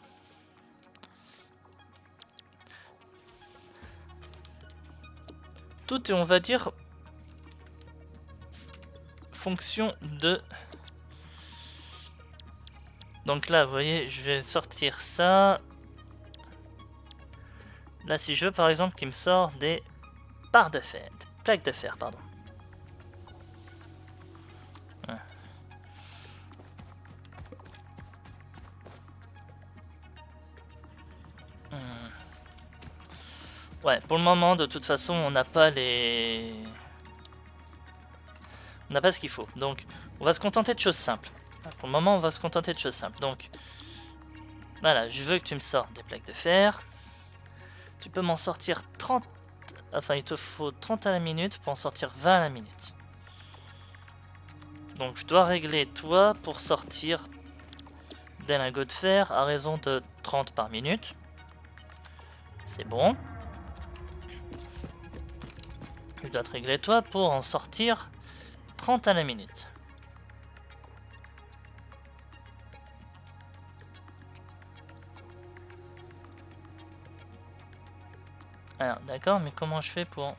Tout est, on va dire, fonction de... Donc là, vous voyez, je vais sortir ça. Là, si je veux, par exemple, qu'il me sort des barres de fer, des plaques de fer, pardon. Ouais. Ouais, pour le moment, de toute façon, on n'a pas les... On n'a pas ce qu'il faut. Donc, on va se contenter de choses simples. Pour le moment, on va se contenter de choses simples. Donc, voilà, je veux que tu me sortes des plaques de fer. Tu peux m'en sortir 30... Enfin, il te faut 30 à la minute pour en sortir 20 à la minute. Donc, je dois régler toi pour sortir des lingots de fer à raison de 30 par minute. C'est bon. Je dois te régler toi pour en sortir 30 à la minute. Alors, d'accord, mais comment je fais pour...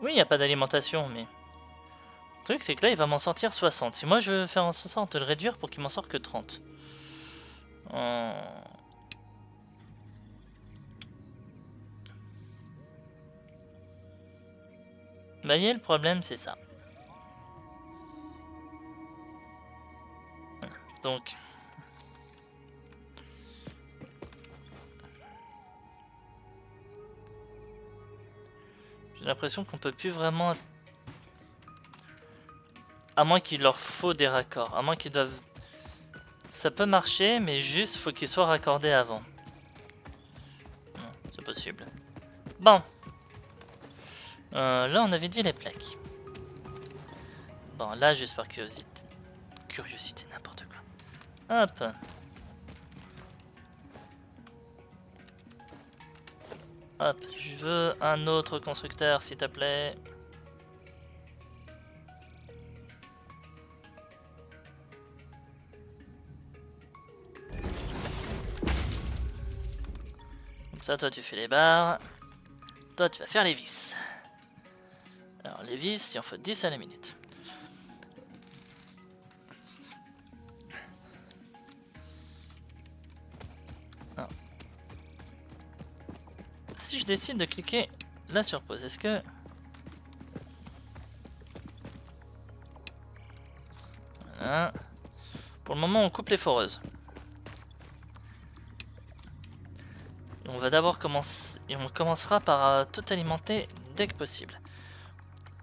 Oui, il n'y a pas d'alimentation, mais... Le truc, c'est que là, il va m'en sortir 60. Et moi, je veux faire en sorte de le réduire pour qu'il m'en sorte que 30. Bah, voyez, le problème, c'est ça. Voilà. Donc... J'ai l'impression qu'on peut plus vraiment... À moins qu'il leur faut des raccords. À moins qu'ils doivent... Ça peut marcher, mais juste, faut qu'ils soient raccordés avant. C'est possible. Bon. Là, on avait dit les plaques. Bon, là, juste par curiosité. Curiosité, n'importe quoi. Hop. Hop, je veux un autre constructeur, s'il te plaît. Comme ça, toi, tu fais les barres. Toi, tu vas faire les vis. Alors, les vis, il en faut 10 à la minute. Non. Si je décide de cliquer là sur pause, est-ce que... Voilà. Pour le moment, on coupe les foreuses. Et on va d'abord commencer... Et on commencera par tout alimenter dès que possible.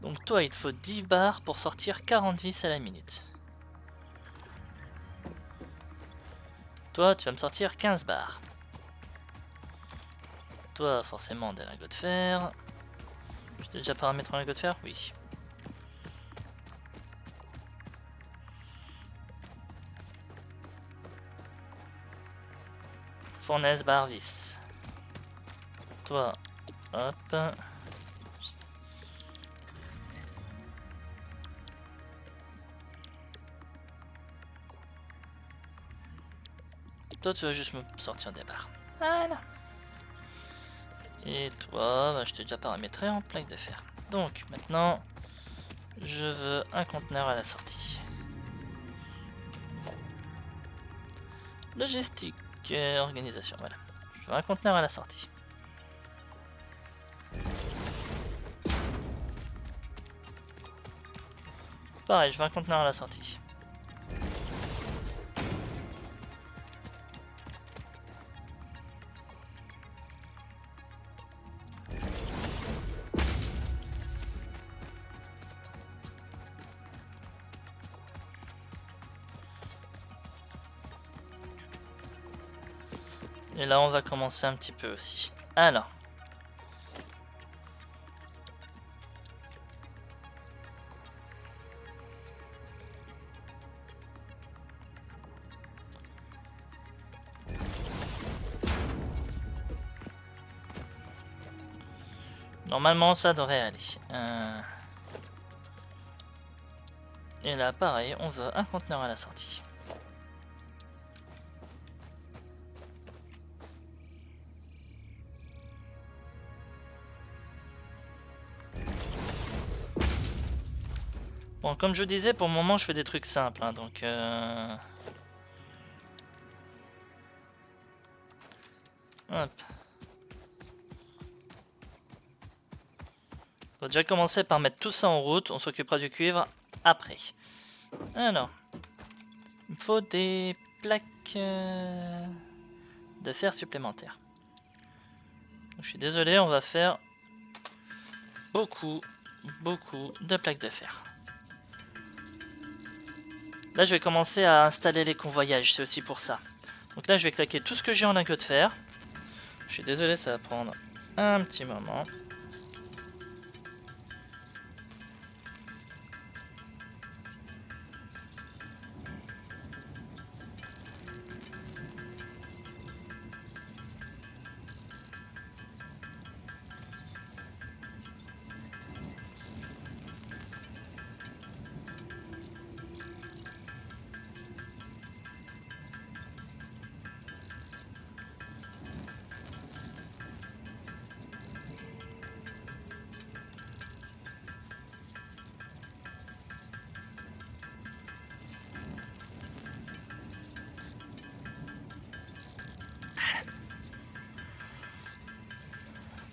Donc toi, il te faut 10 barres pour sortir 40 vis à la minute. Toi, tu vas me sortir 15 barres. Toi, forcément, des lingots de fer. Je t'ai déjà paramétré un lingot de fer? Oui. Fournaise, barre, vis. Toi, hop. Toi, tu vas juste me sortir des barres. Voilà. Et toi, bah, je t'ai déjà paramétré en plaque de fer. Donc, maintenant, je veux un conteneur à la sortie. Logistique, organisation, voilà. Je veux un conteneur à la sortie. Pareil, je veux un conteneur à la sortie. Et là, on va commencer un petit peu aussi. Alors. Normalement, ça devrait aller. Et là, pareil, on veut un conteneur à la sortie. Bon, comme je disais, pour le moment, je fais des trucs simples, hein, donc... Hop. On va déjà commencer par mettre tout ça en route, on s'occupera du cuivre après. Alors, il me faut des plaques de fer supplémentaires. Je suis désolé, on va faire beaucoup de plaques de fer. Là, je vais commencer à installer les convoyages, c'est aussi pour ça. Donc là, je vais claquer tout ce que j'ai en lingots de fer. Je suis désolé, ça va prendre un petit moment.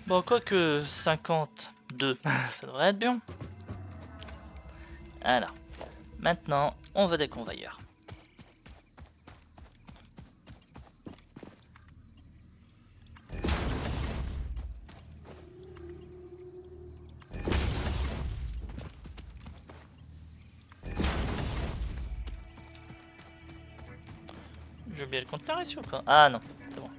Bon, quoique 52, ça devrait être bien. Alors, maintenant, on veut des convoyeurs. J'ai oublié le conteneur ici ou quoi? Ah non, c'est bon.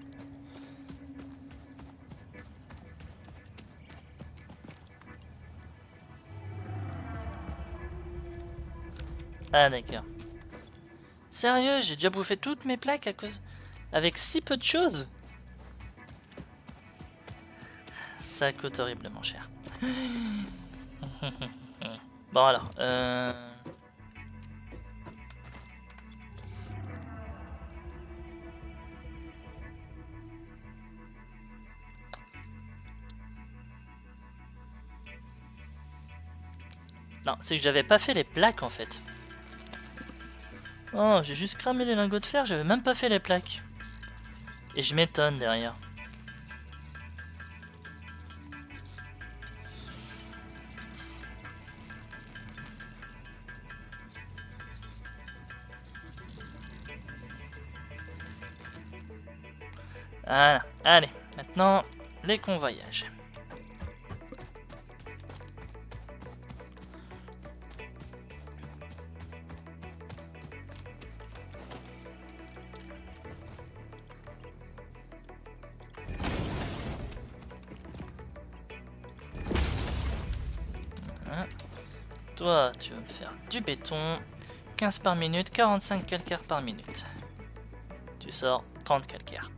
Ah d'accord. Sérieux, j'ai déjà bouffé toutes mes plaques à cause... avec si peu de choses. Ça coûte horriblement cher. Bon alors, non, c'est que j'avais pas fait les plaques en fait. Oh, j'ai juste cramé les lingots de fer, j'avais même pas fait les plaques. Et je m'étonne derrière. Voilà, allez, maintenant les convoyages. Voilà. Toi, tu vas me faire du béton. 15 par minute, 45 calcaires par minute. Tu sors 30 calcaires.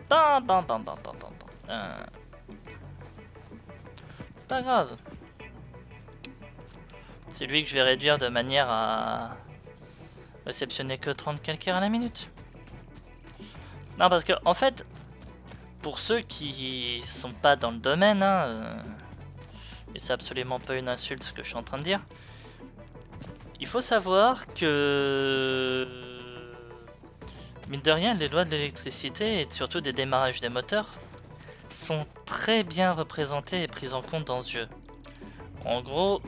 Bam, bam, bam, bam, bam, bam, bam. Pas grave. C'est lui que je vais réduire de manière à réceptionner que 30 calcaires à la minute. Non, parce que, en fait, pour ceux qui sont pas dans le domaine, hein, et c'est absolument pas une insulte ce que je suis en train de dire, il faut savoir que, mine de rien, les lois de l'électricité et surtout des démarrages des moteurs sont très bien représentés et prises en compte dans ce jeu. En gros,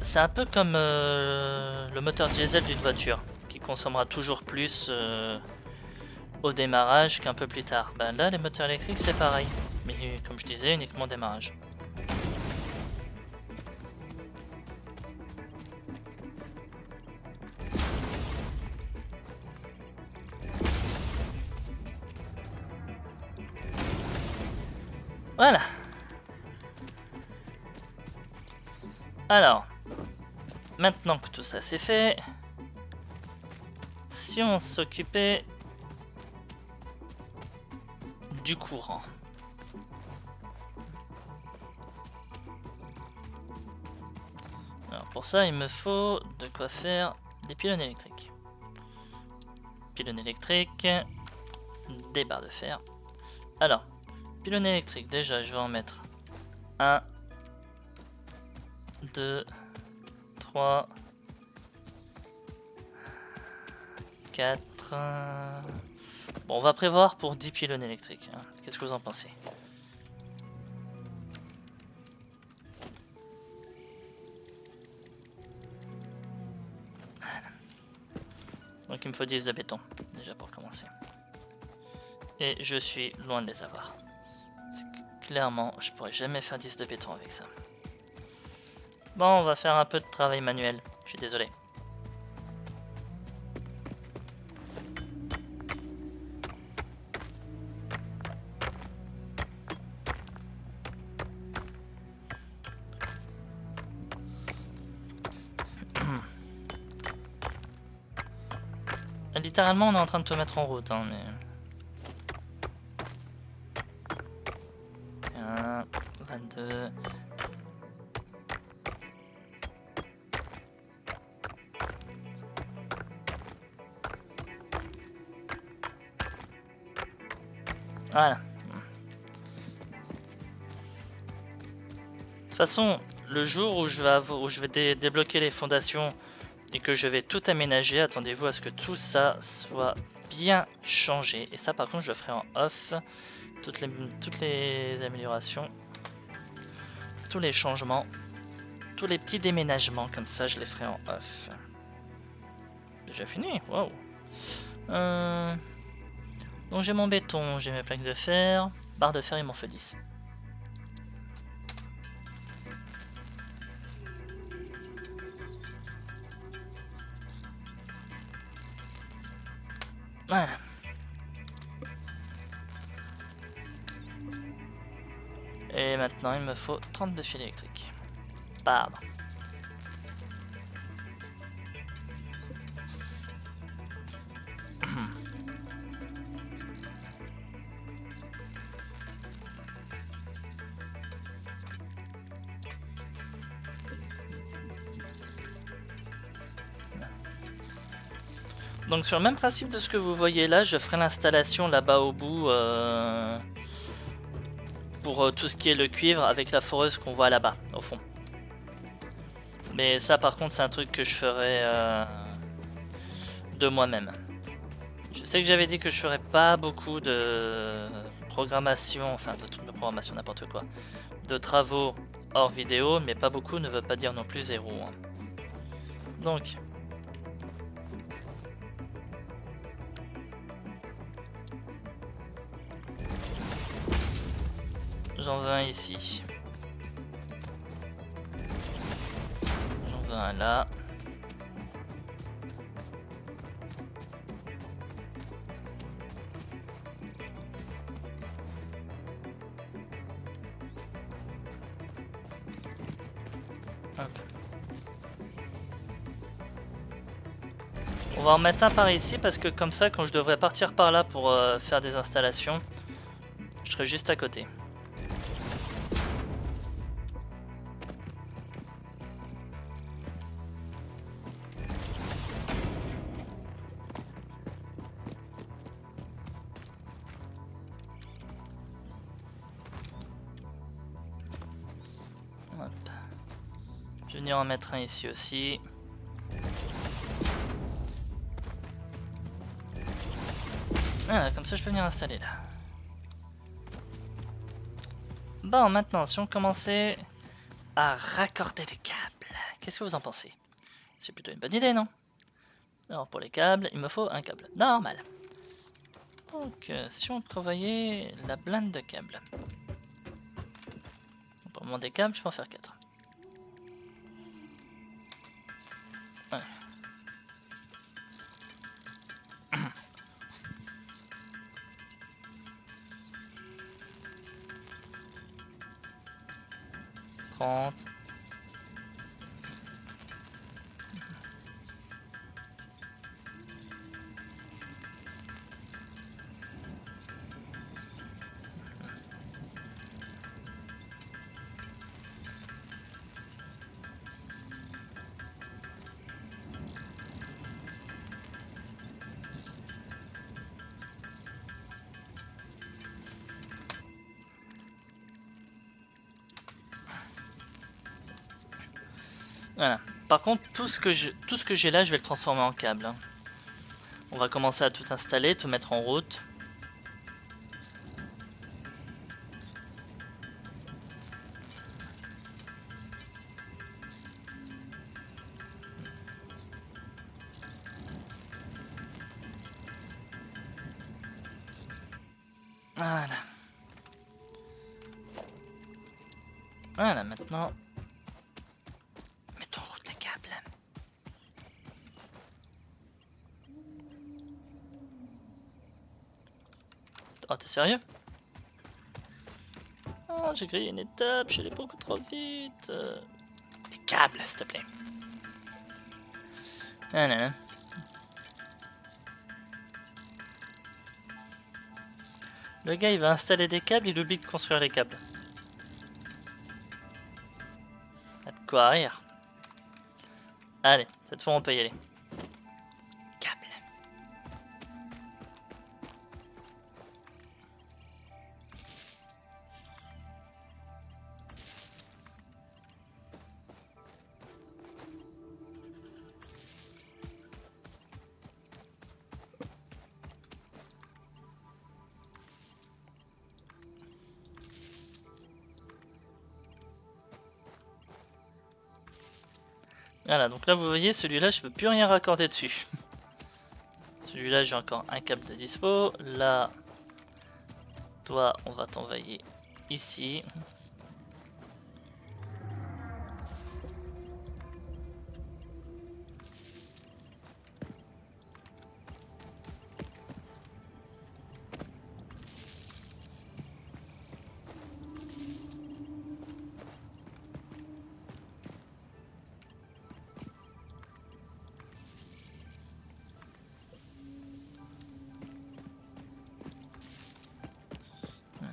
c'est un peu comme le moteur diesel d'une voiture, qui consommera toujours plus au démarrage qu'un peu plus tard. Ben là, les moteurs électriques, c'est pareil. Mais comme je disais, uniquement au démarrage. Voilà. Alors, maintenant que tout ça c'est fait, si on s'occupait du courant. Alors pour ça, il me faut de quoi faire des pylônes électriques. Pylônes électriques, des barres de fer. Alors, pylône électrique, déjà je vais en mettre 1, 2, 3, 4. Bon, on va prévoir pour 10 pylônes électriques. Hein. Qu'est-ce que vous en pensez? Voilà. Donc il me faut 10 de béton, déjà pour commencer. Et je suis loin de les avoir. Clairement, je pourrais jamais faire 10 de béton avec ça. Bon, on va faire un peu de travail manuel. Je suis désolé. Littéralement, on est en train de tout mettre en route, hein, mais... 1, 22... Voilà. De toute façon, le jour où je vais débloquer les fondations et que je vais tout aménager. Attendez-vous à ce que tout ça soit bien changé. Et ça par contre je le ferai en off. Toutes les améliorations, tous les changements, tous les petits déménagements comme ça je les ferai en off. Déjà fini, wow. Donc j'ai mon béton, j'ai mes plaques de fer, barre de fer il m'en faut 10. Voilà. Et maintenant il me faut 32 fils électriques. Pardon. Donc sur le même principe de ce que vous voyez là, je ferai l'installation là-bas au bout pour tout ce qui est le cuivre avec la foreuse qu'on voit là-bas au fond. Mais ça par contre c'est un truc que je ferai de moi-même. Je sais que j'avais dit que je ferais pas beaucoup de programmation, enfin de trucs de programmation n'importe quoi, de travaux hors vidéo, mais pas beaucoup ne veut pas dire non plus zéro. Hein. Donc j'en veux un ici. J'en veux un là. Hop. On va en mettre un par ici parce que comme ça quand je devrais partir par là pour faire des installations, je serai juste à côté. Hop. Je vais venir en mettre un ici aussi. Voilà, comme ça je peux venir installer là. Bon, maintenant, si on commençait à raccorder les câbles, qu'est-ce que vous en pensez? C'est plutôt une bonne idée, non? Alors, pour les câbles, il me faut un câble normal. Donc, si on prévoyait la blinde de câbles. Pour le moment des câbles, je peux en faire 4. Ouais. Trente. Voilà. Par contre, tout ce que j'ai là, je vais le transformer en câble. Hein. On va commencer à tout installer, tout mettre en route. Voilà. Voilà, maintenant... mettons en route les câbles. Oh, t'es sérieux? Oh, j'ai grillé une étape, je suis allé beaucoup trop vite. Les câbles, s'il te plaît. Ah, non, non. Le gars, il va installer des câbles, il oublie de construire les câbles. Y'a de quoi rire. Allez, cette fois, on peut y aller. Câbles. Voilà, donc là vous voyez, celui-là je peux plus rien raccorder dessus. Celui-là j'ai encore un câble de dispo. Là, toi on va t'envoyer ici.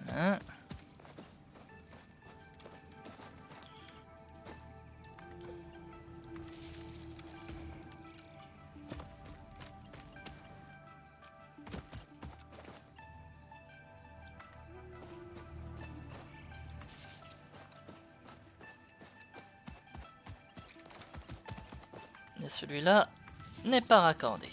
Voilà. Et celui-là n'est pas raccordé.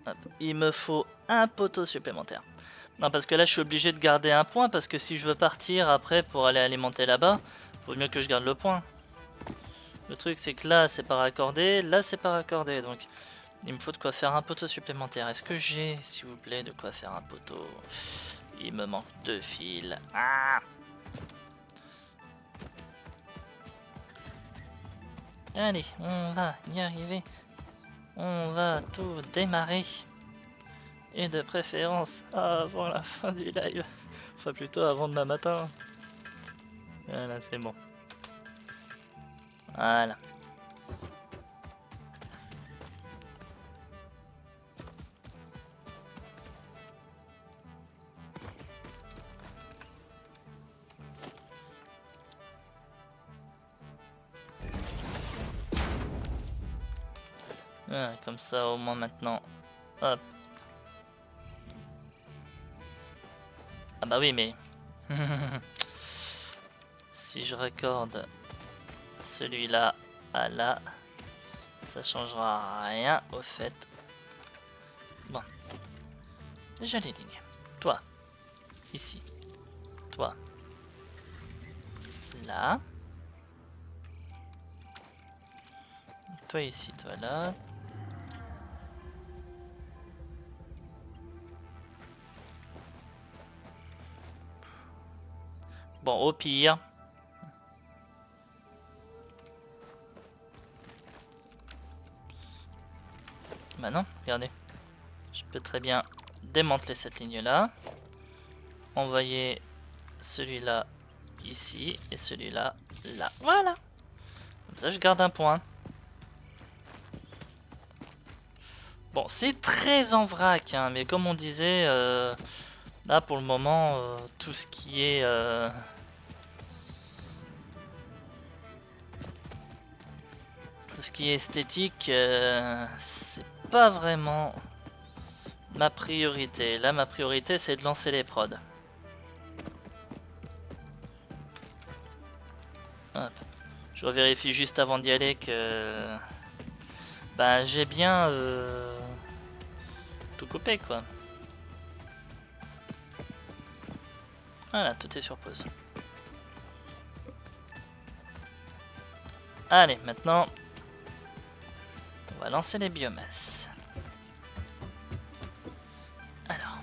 Hop. Il me faut un poteau supplémentaire. Non, parce que là je suis obligé de garder un point, parce que si je veux partir après pour aller alimenter là-bas, vaut mieux que je garde le point. Le truc c'est que là c'est pas raccordé, là c'est pas raccordé, donc il me faut de quoi faire un poteau supplémentaire. Est-ce que j'ai, s'il vous plaît, de quoi faire un poteau? Il me manque 2 fils. Ah! Allez, on va y arriver. On va tout démarrer. Et de préférence avant la fin du live. Enfin plutôt avant demain matin. Voilà, c'est bon. Voilà. Voilà, comme ça au moins maintenant. Hop. Ah bah oui mais... si je raccorde celui-là à là, ça changera rien au fait. Bon. Déjà les lignes. Toi. Ici. Toi. Là. Toi ici, toi là. Bon, au pire. Bah non, regardez. Je peux très bien démanteler cette ligne-là. Envoyer celui-là ici et celui-là là. Voilà. Comme ça, je garde un point. Bon, c'est très en vrac, hein, mais comme on disait, là pour le moment, tout ce qui est... tout ce qui est esthétique, c'est pas vraiment ma priorité. Là, ma priorité, c'est de lancer les prods. Hop. Je revérifie juste avant d'y aller que... ben, j'ai bien tout coupé, quoi. Voilà, tout est sur pause. Allez, maintenant, on va lancer les biomasses. Alors.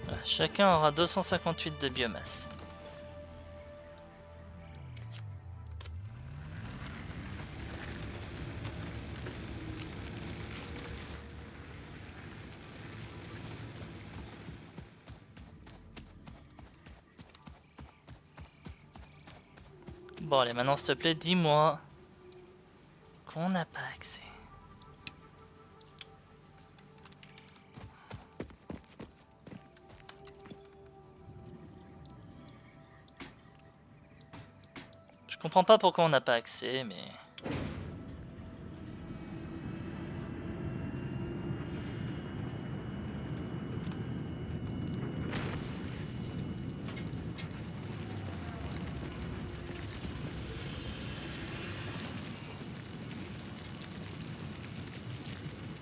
Voilà, chacun aura 258 de biomasse. Bon allez, maintenant s'il te plaît, dis-moi qu'on n'a pas accès. Je comprends pas pourquoi on n'a pas accès, mais...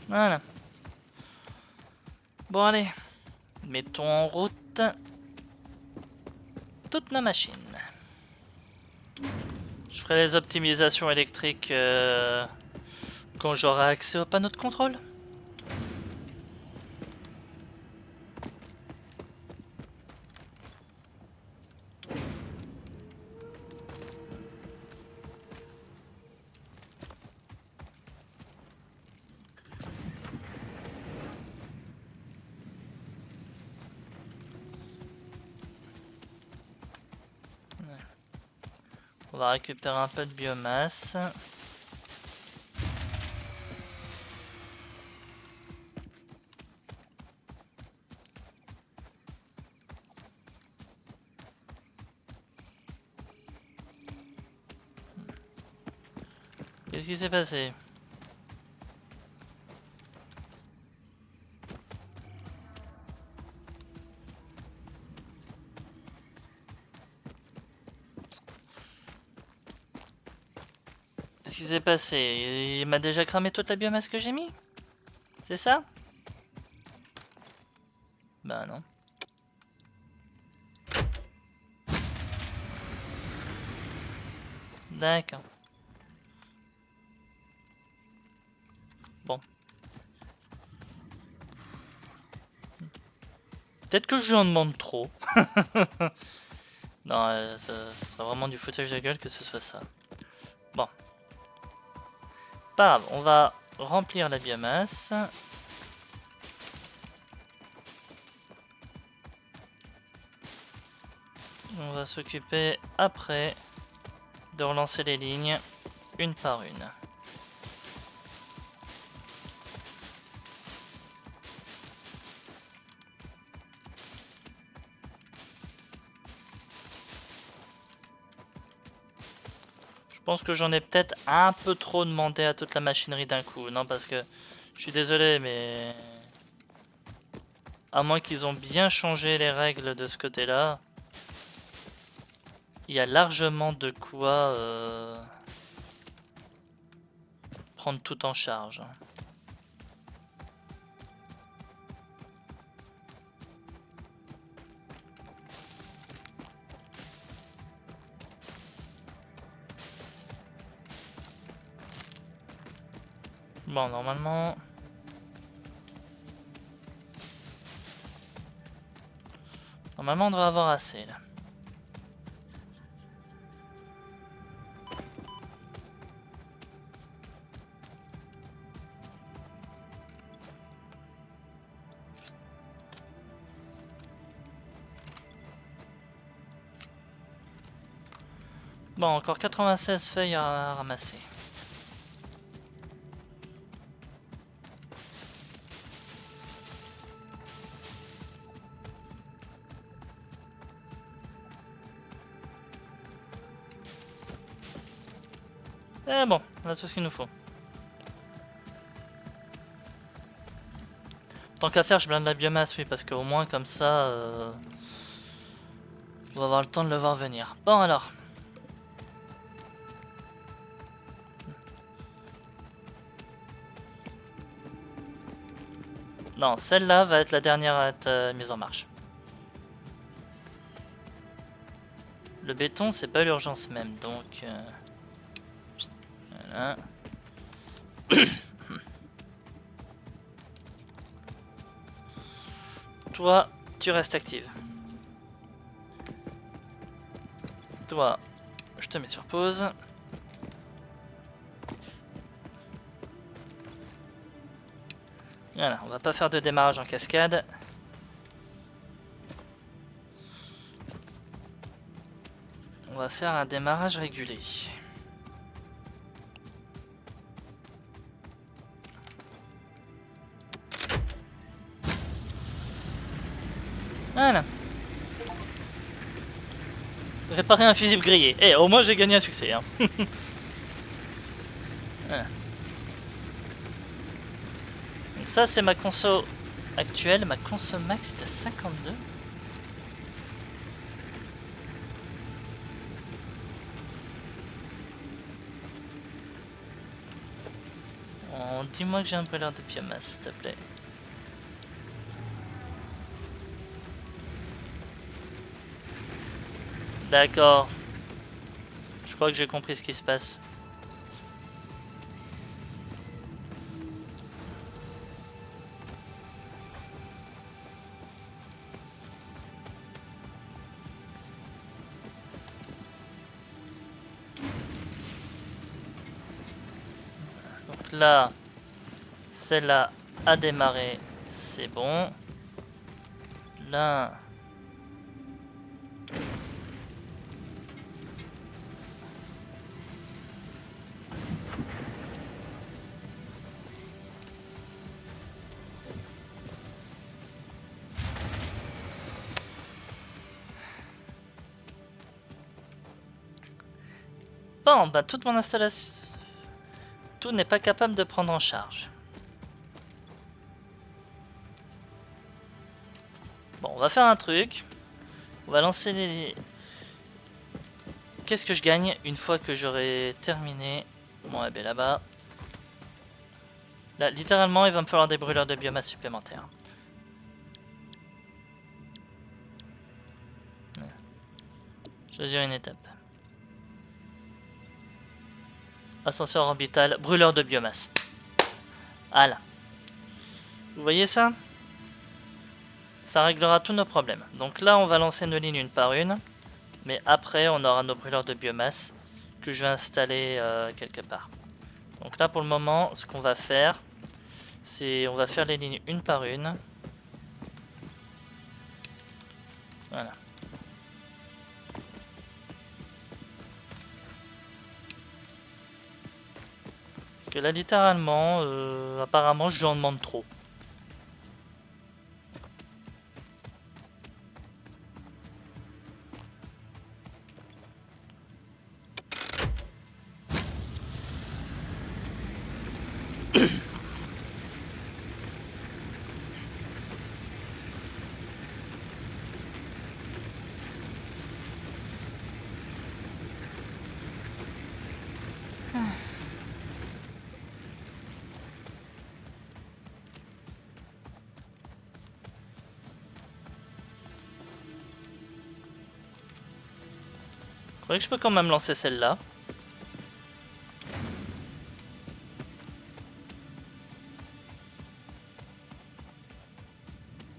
Voilà. Bon allez, mettons en route toutes nos machines. Je ferai les optimisations électriques quand j'aurai accès au panneau de contrôle. On va récupérer un peu de biomasse. Qu'est-ce qui s'est passé? Qu'est-ce qui s'est passé? Il m'a déjà cramé toute la biomasse que j'ai mis? C'est ça? Bah non. D'accord. Bon. Peut-être que je lui en demande trop. Non, ça serait vraiment du foutage de gueule que ce soit ça. Bon. Pas grave, on va remplir la biomasse. On va s'occuper après de relancer les lignes une par une. Je pense que j'en ai peut-être un peu trop demandé à toute la machinerie d'un coup. Non, parce que je suis désolé, mais à moins qu'ils ont bien changé les règles de ce côté-là, il y a largement de quoi prendre tout en charge. Bon, normalement... Normalement, on devrait avoir assez, là. Bon, encore 96 feuilles à ramasser. Et bon, on a tout ce qu'il nous faut. Tant qu'à faire, je blinde la biomasse, oui, parce qu'au moins comme ça, on va avoir le temps de le voir venir. Bon alors. Non, celle-là va être la dernière à être mise en marche. Le béton, c'est pas l'urgence même, donc... Voilà. Toi, tu restes active. Toi, je te mets sur pause. Voilà, on va pas faire de démarrage en cascade. On va faire un démarrage régulier. Voilà. Réparer un fusible grillé. Eh, au moins j'ai gagné un succès. Hein. Voilà. Donc ça c'est ma conso actuelle. Ma conso max est à 52. Oh, dis-moi que j'ai un brûleur de biomasse, s'il te plaît. D'accord. Je crois que j'ai compris ce qui se passe. Donc là, celle-là a démarré, c'est bon. Là... Bon, bah toute mon installation... Tout n'est pas capable de prendre en charge. Bon, on va faire un truc. On va lancer les... Qu'est-ce que je gagne une fois que j'aurai terminé mon AB là-bas? Là, littéralement, il va me falloir des brûleurs de biomasse supplémentaires. Choisir une étape. Ascenseur orbital, brûleur de biomasse. Voilà. Vous voyez ça? Ça réglera tous nos problèmes. Donc là, on va lancer nos lignes une par une. Mais après, on aura nos brûleurs de biomasse que je vais installer quelque part. Donc là, pour le moment, ce qu'on va faire, c'est on va faire les lignes une par une. Voilà. Parce que là, littéralement, apparemment, je lui en demande trop. Je crois que je peux quand même lancer celle-là.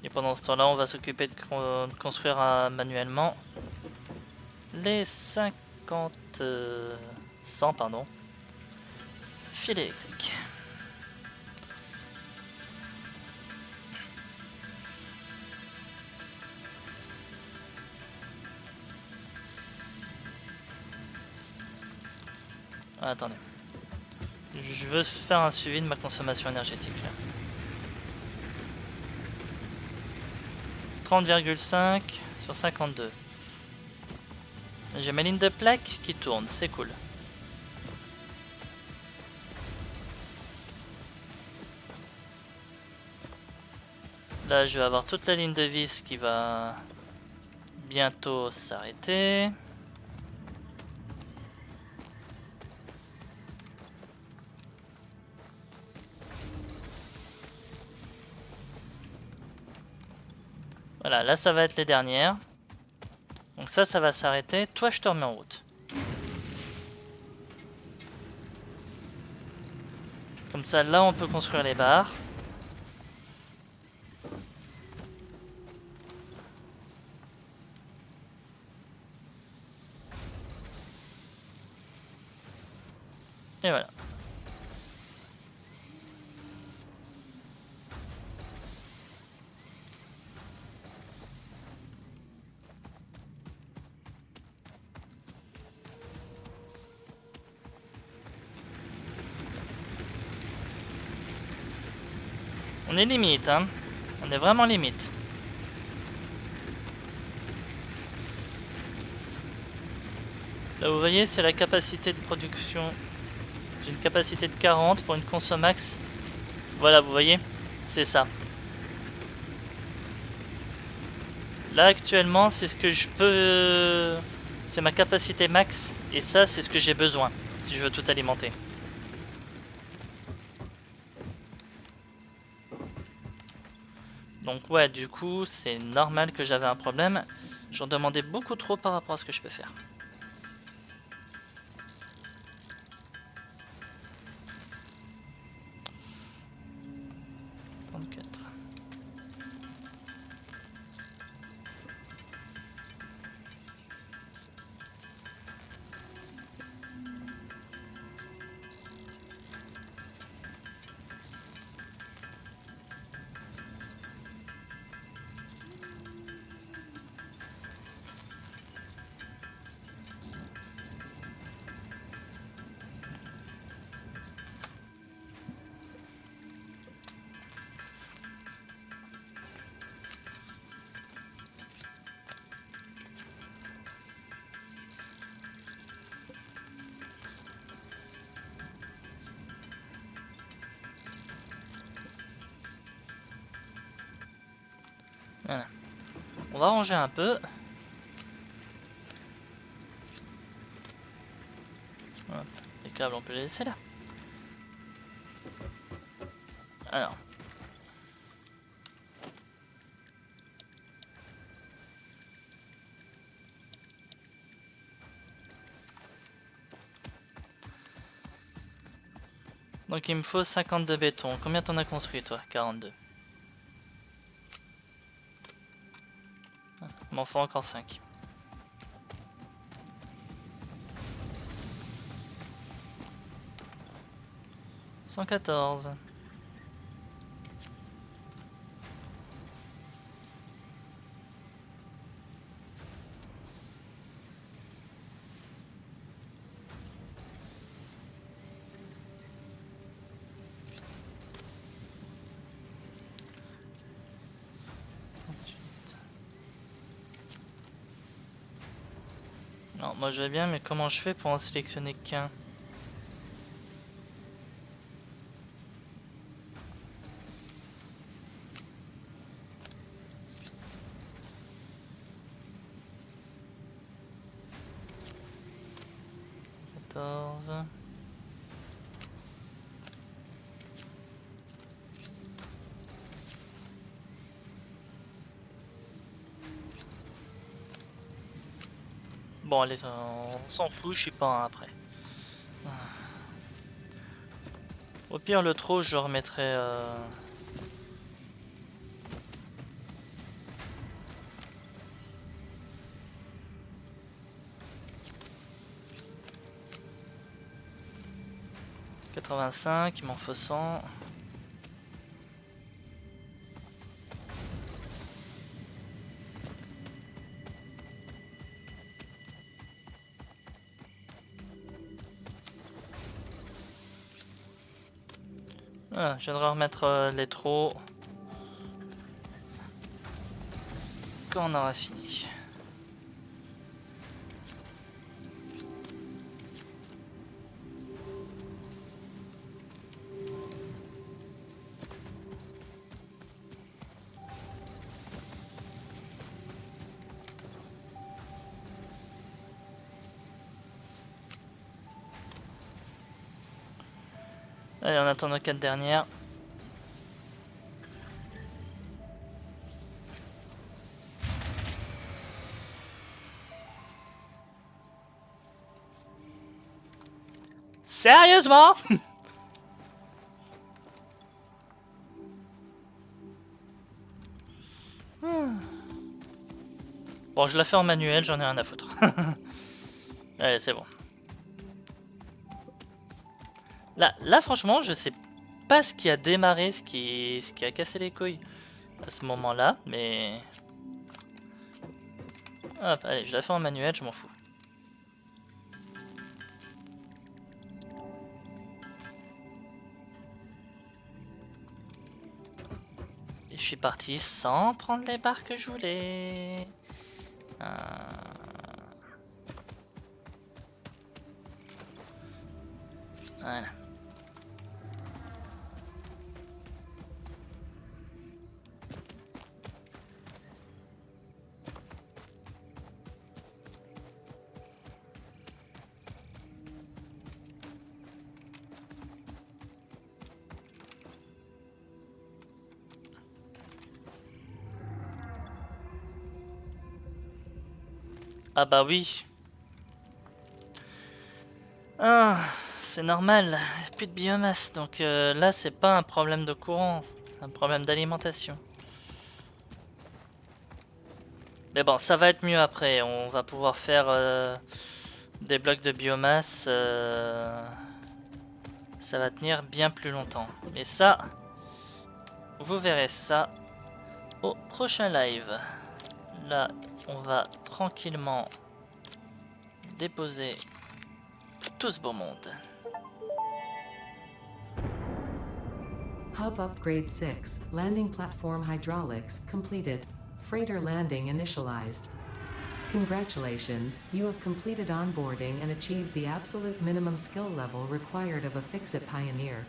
Et pendant ce temps-là, on va s'occuper de construire manuellement les 100 pardon, fils électriques. Ah, attendez. Je veux faire un suivi de ma consommation énergétique là. 30,5 sur 52. J'ai ma ligne de plaque qui tourne, c'est cool. Là, je vais avoir toute la ligne de vis qui va bientôt s'arrêter. Voilà, là ça va être les dernières. Donc ça va s'arrêter. Toi, je te remets en route. Comme ça, là, on peut construire les barres. Et voilà. On est limite, hein. On est vraiment limite. Là, vous voyez, c'est la capacité de production. J'ai une capacité de 40 pour une consommax. Voilà, vous voyez, c'est ça. Là, actuellement, c'est ce que je peux... C'est ma capacité max. Et ça, c'est ce que j'ai besoin, si je veux tout alimenter. Donc ouais, du coup, c'est normal que j'avais un problème. J'en demandais beaucoup trop par rapport à ce que je peux faire. Voilà. On va ranger un peu. Hop. Les câbles, on peut les laisser là. Alors. Donc il me faut 50 de béton. Combien t'en as construit toi? 42. Il m'en faut encore 5. « 114. Non, moi je vais bien, mais comment je fais pour en sélectionner qu'un? Bon, allez, on s'en fout, je suis pas un après. Au pire, le trop, je remettrai... 85, il m'en faut 100. Voilà, je viendrai remettre les trous quand on aura fini. Allez, on attend nos 4 dernières. Sérieusement? Bon, je la fais en manuel, j'en ai rien à foutre. Allez, c'est bon. Là, franchement, je sais pas ce qui a démarré, ce qui a cassé les couilles à ce moment-là, mais... Hop, allez, je la fais en manuel, je m'en fous. Et je suis parti sans prendre les barres que je voulais. Voilà. Ah bah oui. Ah, c'est normal, plus de biomasse, donc là c'est pas un problème de courant, c'est un problème d'alimentation. Mais bon, ça va être mieux après, on va pouvoir faire des blocs de biomasse, ça va tenir bien plus longtemps. Et ça, vous verrez ça au prochain live. Là, on va tranquillement déposer tout ce beau monde. Hub upgrade 6. Landing platform hydraulics completed. Freighter landing initialized. Congratulations, you have completed onboarding and achieved the absolute minimum skill level required of a Fixit pioneer.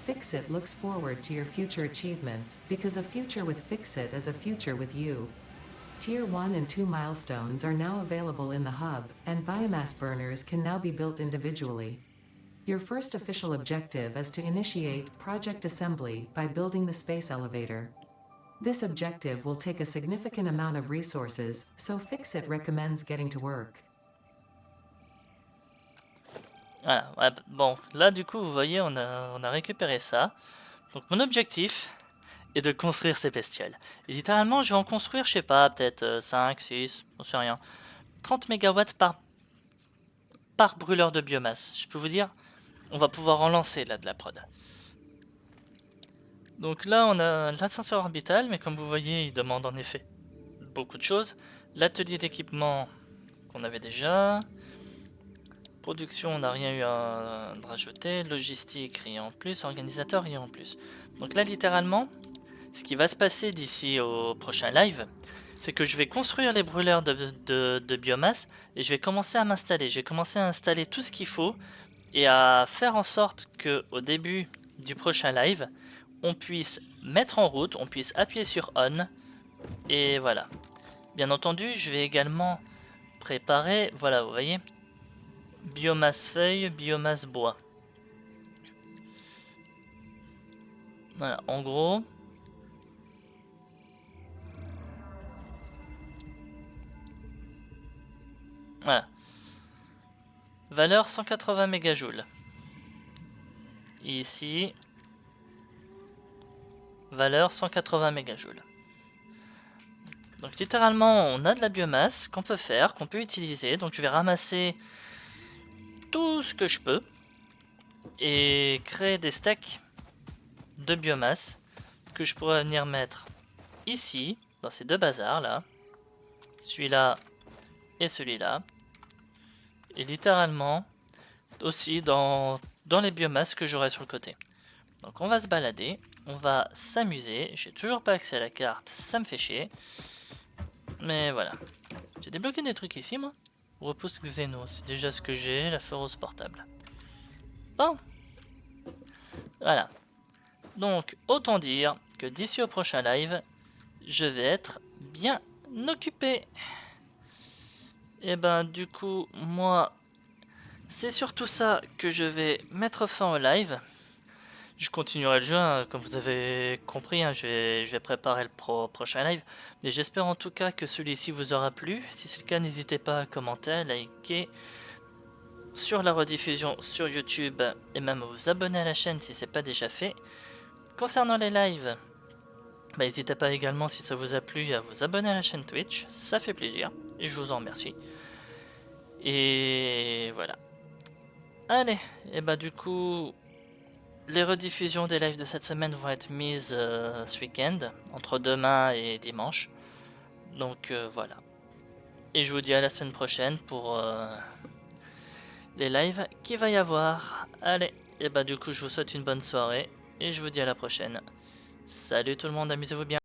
Fixit looks forward to your future achievements, because a future with Fixit is a future with you. Tier 1 and 2 milestones are now available in the hub, and biomass burners can now be built individually. Your first official objective is to initiate project assembly by building the space elevator. This objective will take a significant amount of resources, so Fixit recommends getting to work. Voilà, ouais, bon, là du coup, vous voyez, on a récupéré ça. Donc mon objectif est de construire ces bestioles. Et littéralement, je vais en construire, je sais pas, peut-être 5, 6, on sait rien. 30 mégawatts par brûleur de biomasse. Je peux vous dire, on va pouvoir en lancer là de la prod. Donc là, on a l'ascenseur orbital, mais comme vous voyez, il demande en effet beaucoup de choses. L'atelier d'équipement qu'on avait déjà. Production, on n'a rien eu à rajouter. Logistique, rien en plus. Organisateur, rien en plus. Donc là, littéralement, ce qui va se passer d'ici au prochain live, c'est que je vais construire les brûleurs de biomasse et je vais commencer à m'installer. Je vais commencer à installer tout ce qu'il faut et à faire en sorte que au début du prochain live, on puisse mettre en route, on puisse appuyer sur on et voilà. Bien entendu, je vais également préparer, voilà, vous voyez, biomasse feuille, biomasse bois. Voilà, en gros. Voilà. Valeur 180 mégajoules. Ici. Valeur 180 mégajoules. Donc littéralement, on a de la biomasse qu'on peut faire, qu'on peut utiliser. Donc je vais ramasser tout ce que je peux et créer des stacks de biomasse que je pourrais venir mettre ici, dans ces deux bazars là. Celui-là et celui-là. Et littéralement aussi dans les biomasses que j'aurai sur le côté. Donc on va se balader, on va s'amuser. J'ai toujours pas accès à la carte, ça me fait chier. Mais voilà. J'ai débloqué des trucs ici moi. Repousse Xeno, c'est déjà ce que j'ai, la Feroce portable. Bon. Voilà. Donc autant dire que d'ici au prochain live, je vais être bien occupé. Et ben du coup, moi, c'est surtout ça que je vais mettre fin au live. Je continuerai le jeu, hein, comme vous avez compris, hein, je vais préparer le prochain live. Mais j'espère en tout cas que celui-ci vous aura plu. Si c'est le cas, n'hésitez pas à commenter, à liker sur la rediffusion sur YouTube et même à vous abonner à la chaîne si ce n'est pas déjà fait. Concernant les lives, bah, n'hésitez pas également si ça vous a plu à vous abonner à la chaîne Twitch, ça fait plaisir et je vous en remercie. Et voilà. Allez, et bah du coup, les rediffusions des lives de cette semaine vont être mises ce week-end, entre demain et dimanche. Donc voilà. Et je vous dis à la semaine prochaine pour les lives qu'il va y avoir. Allez, et bah du coup je vous souhaite une bonne soirée et je vous dis à la prochaine. Salut tout le monde, amusez-vous bien.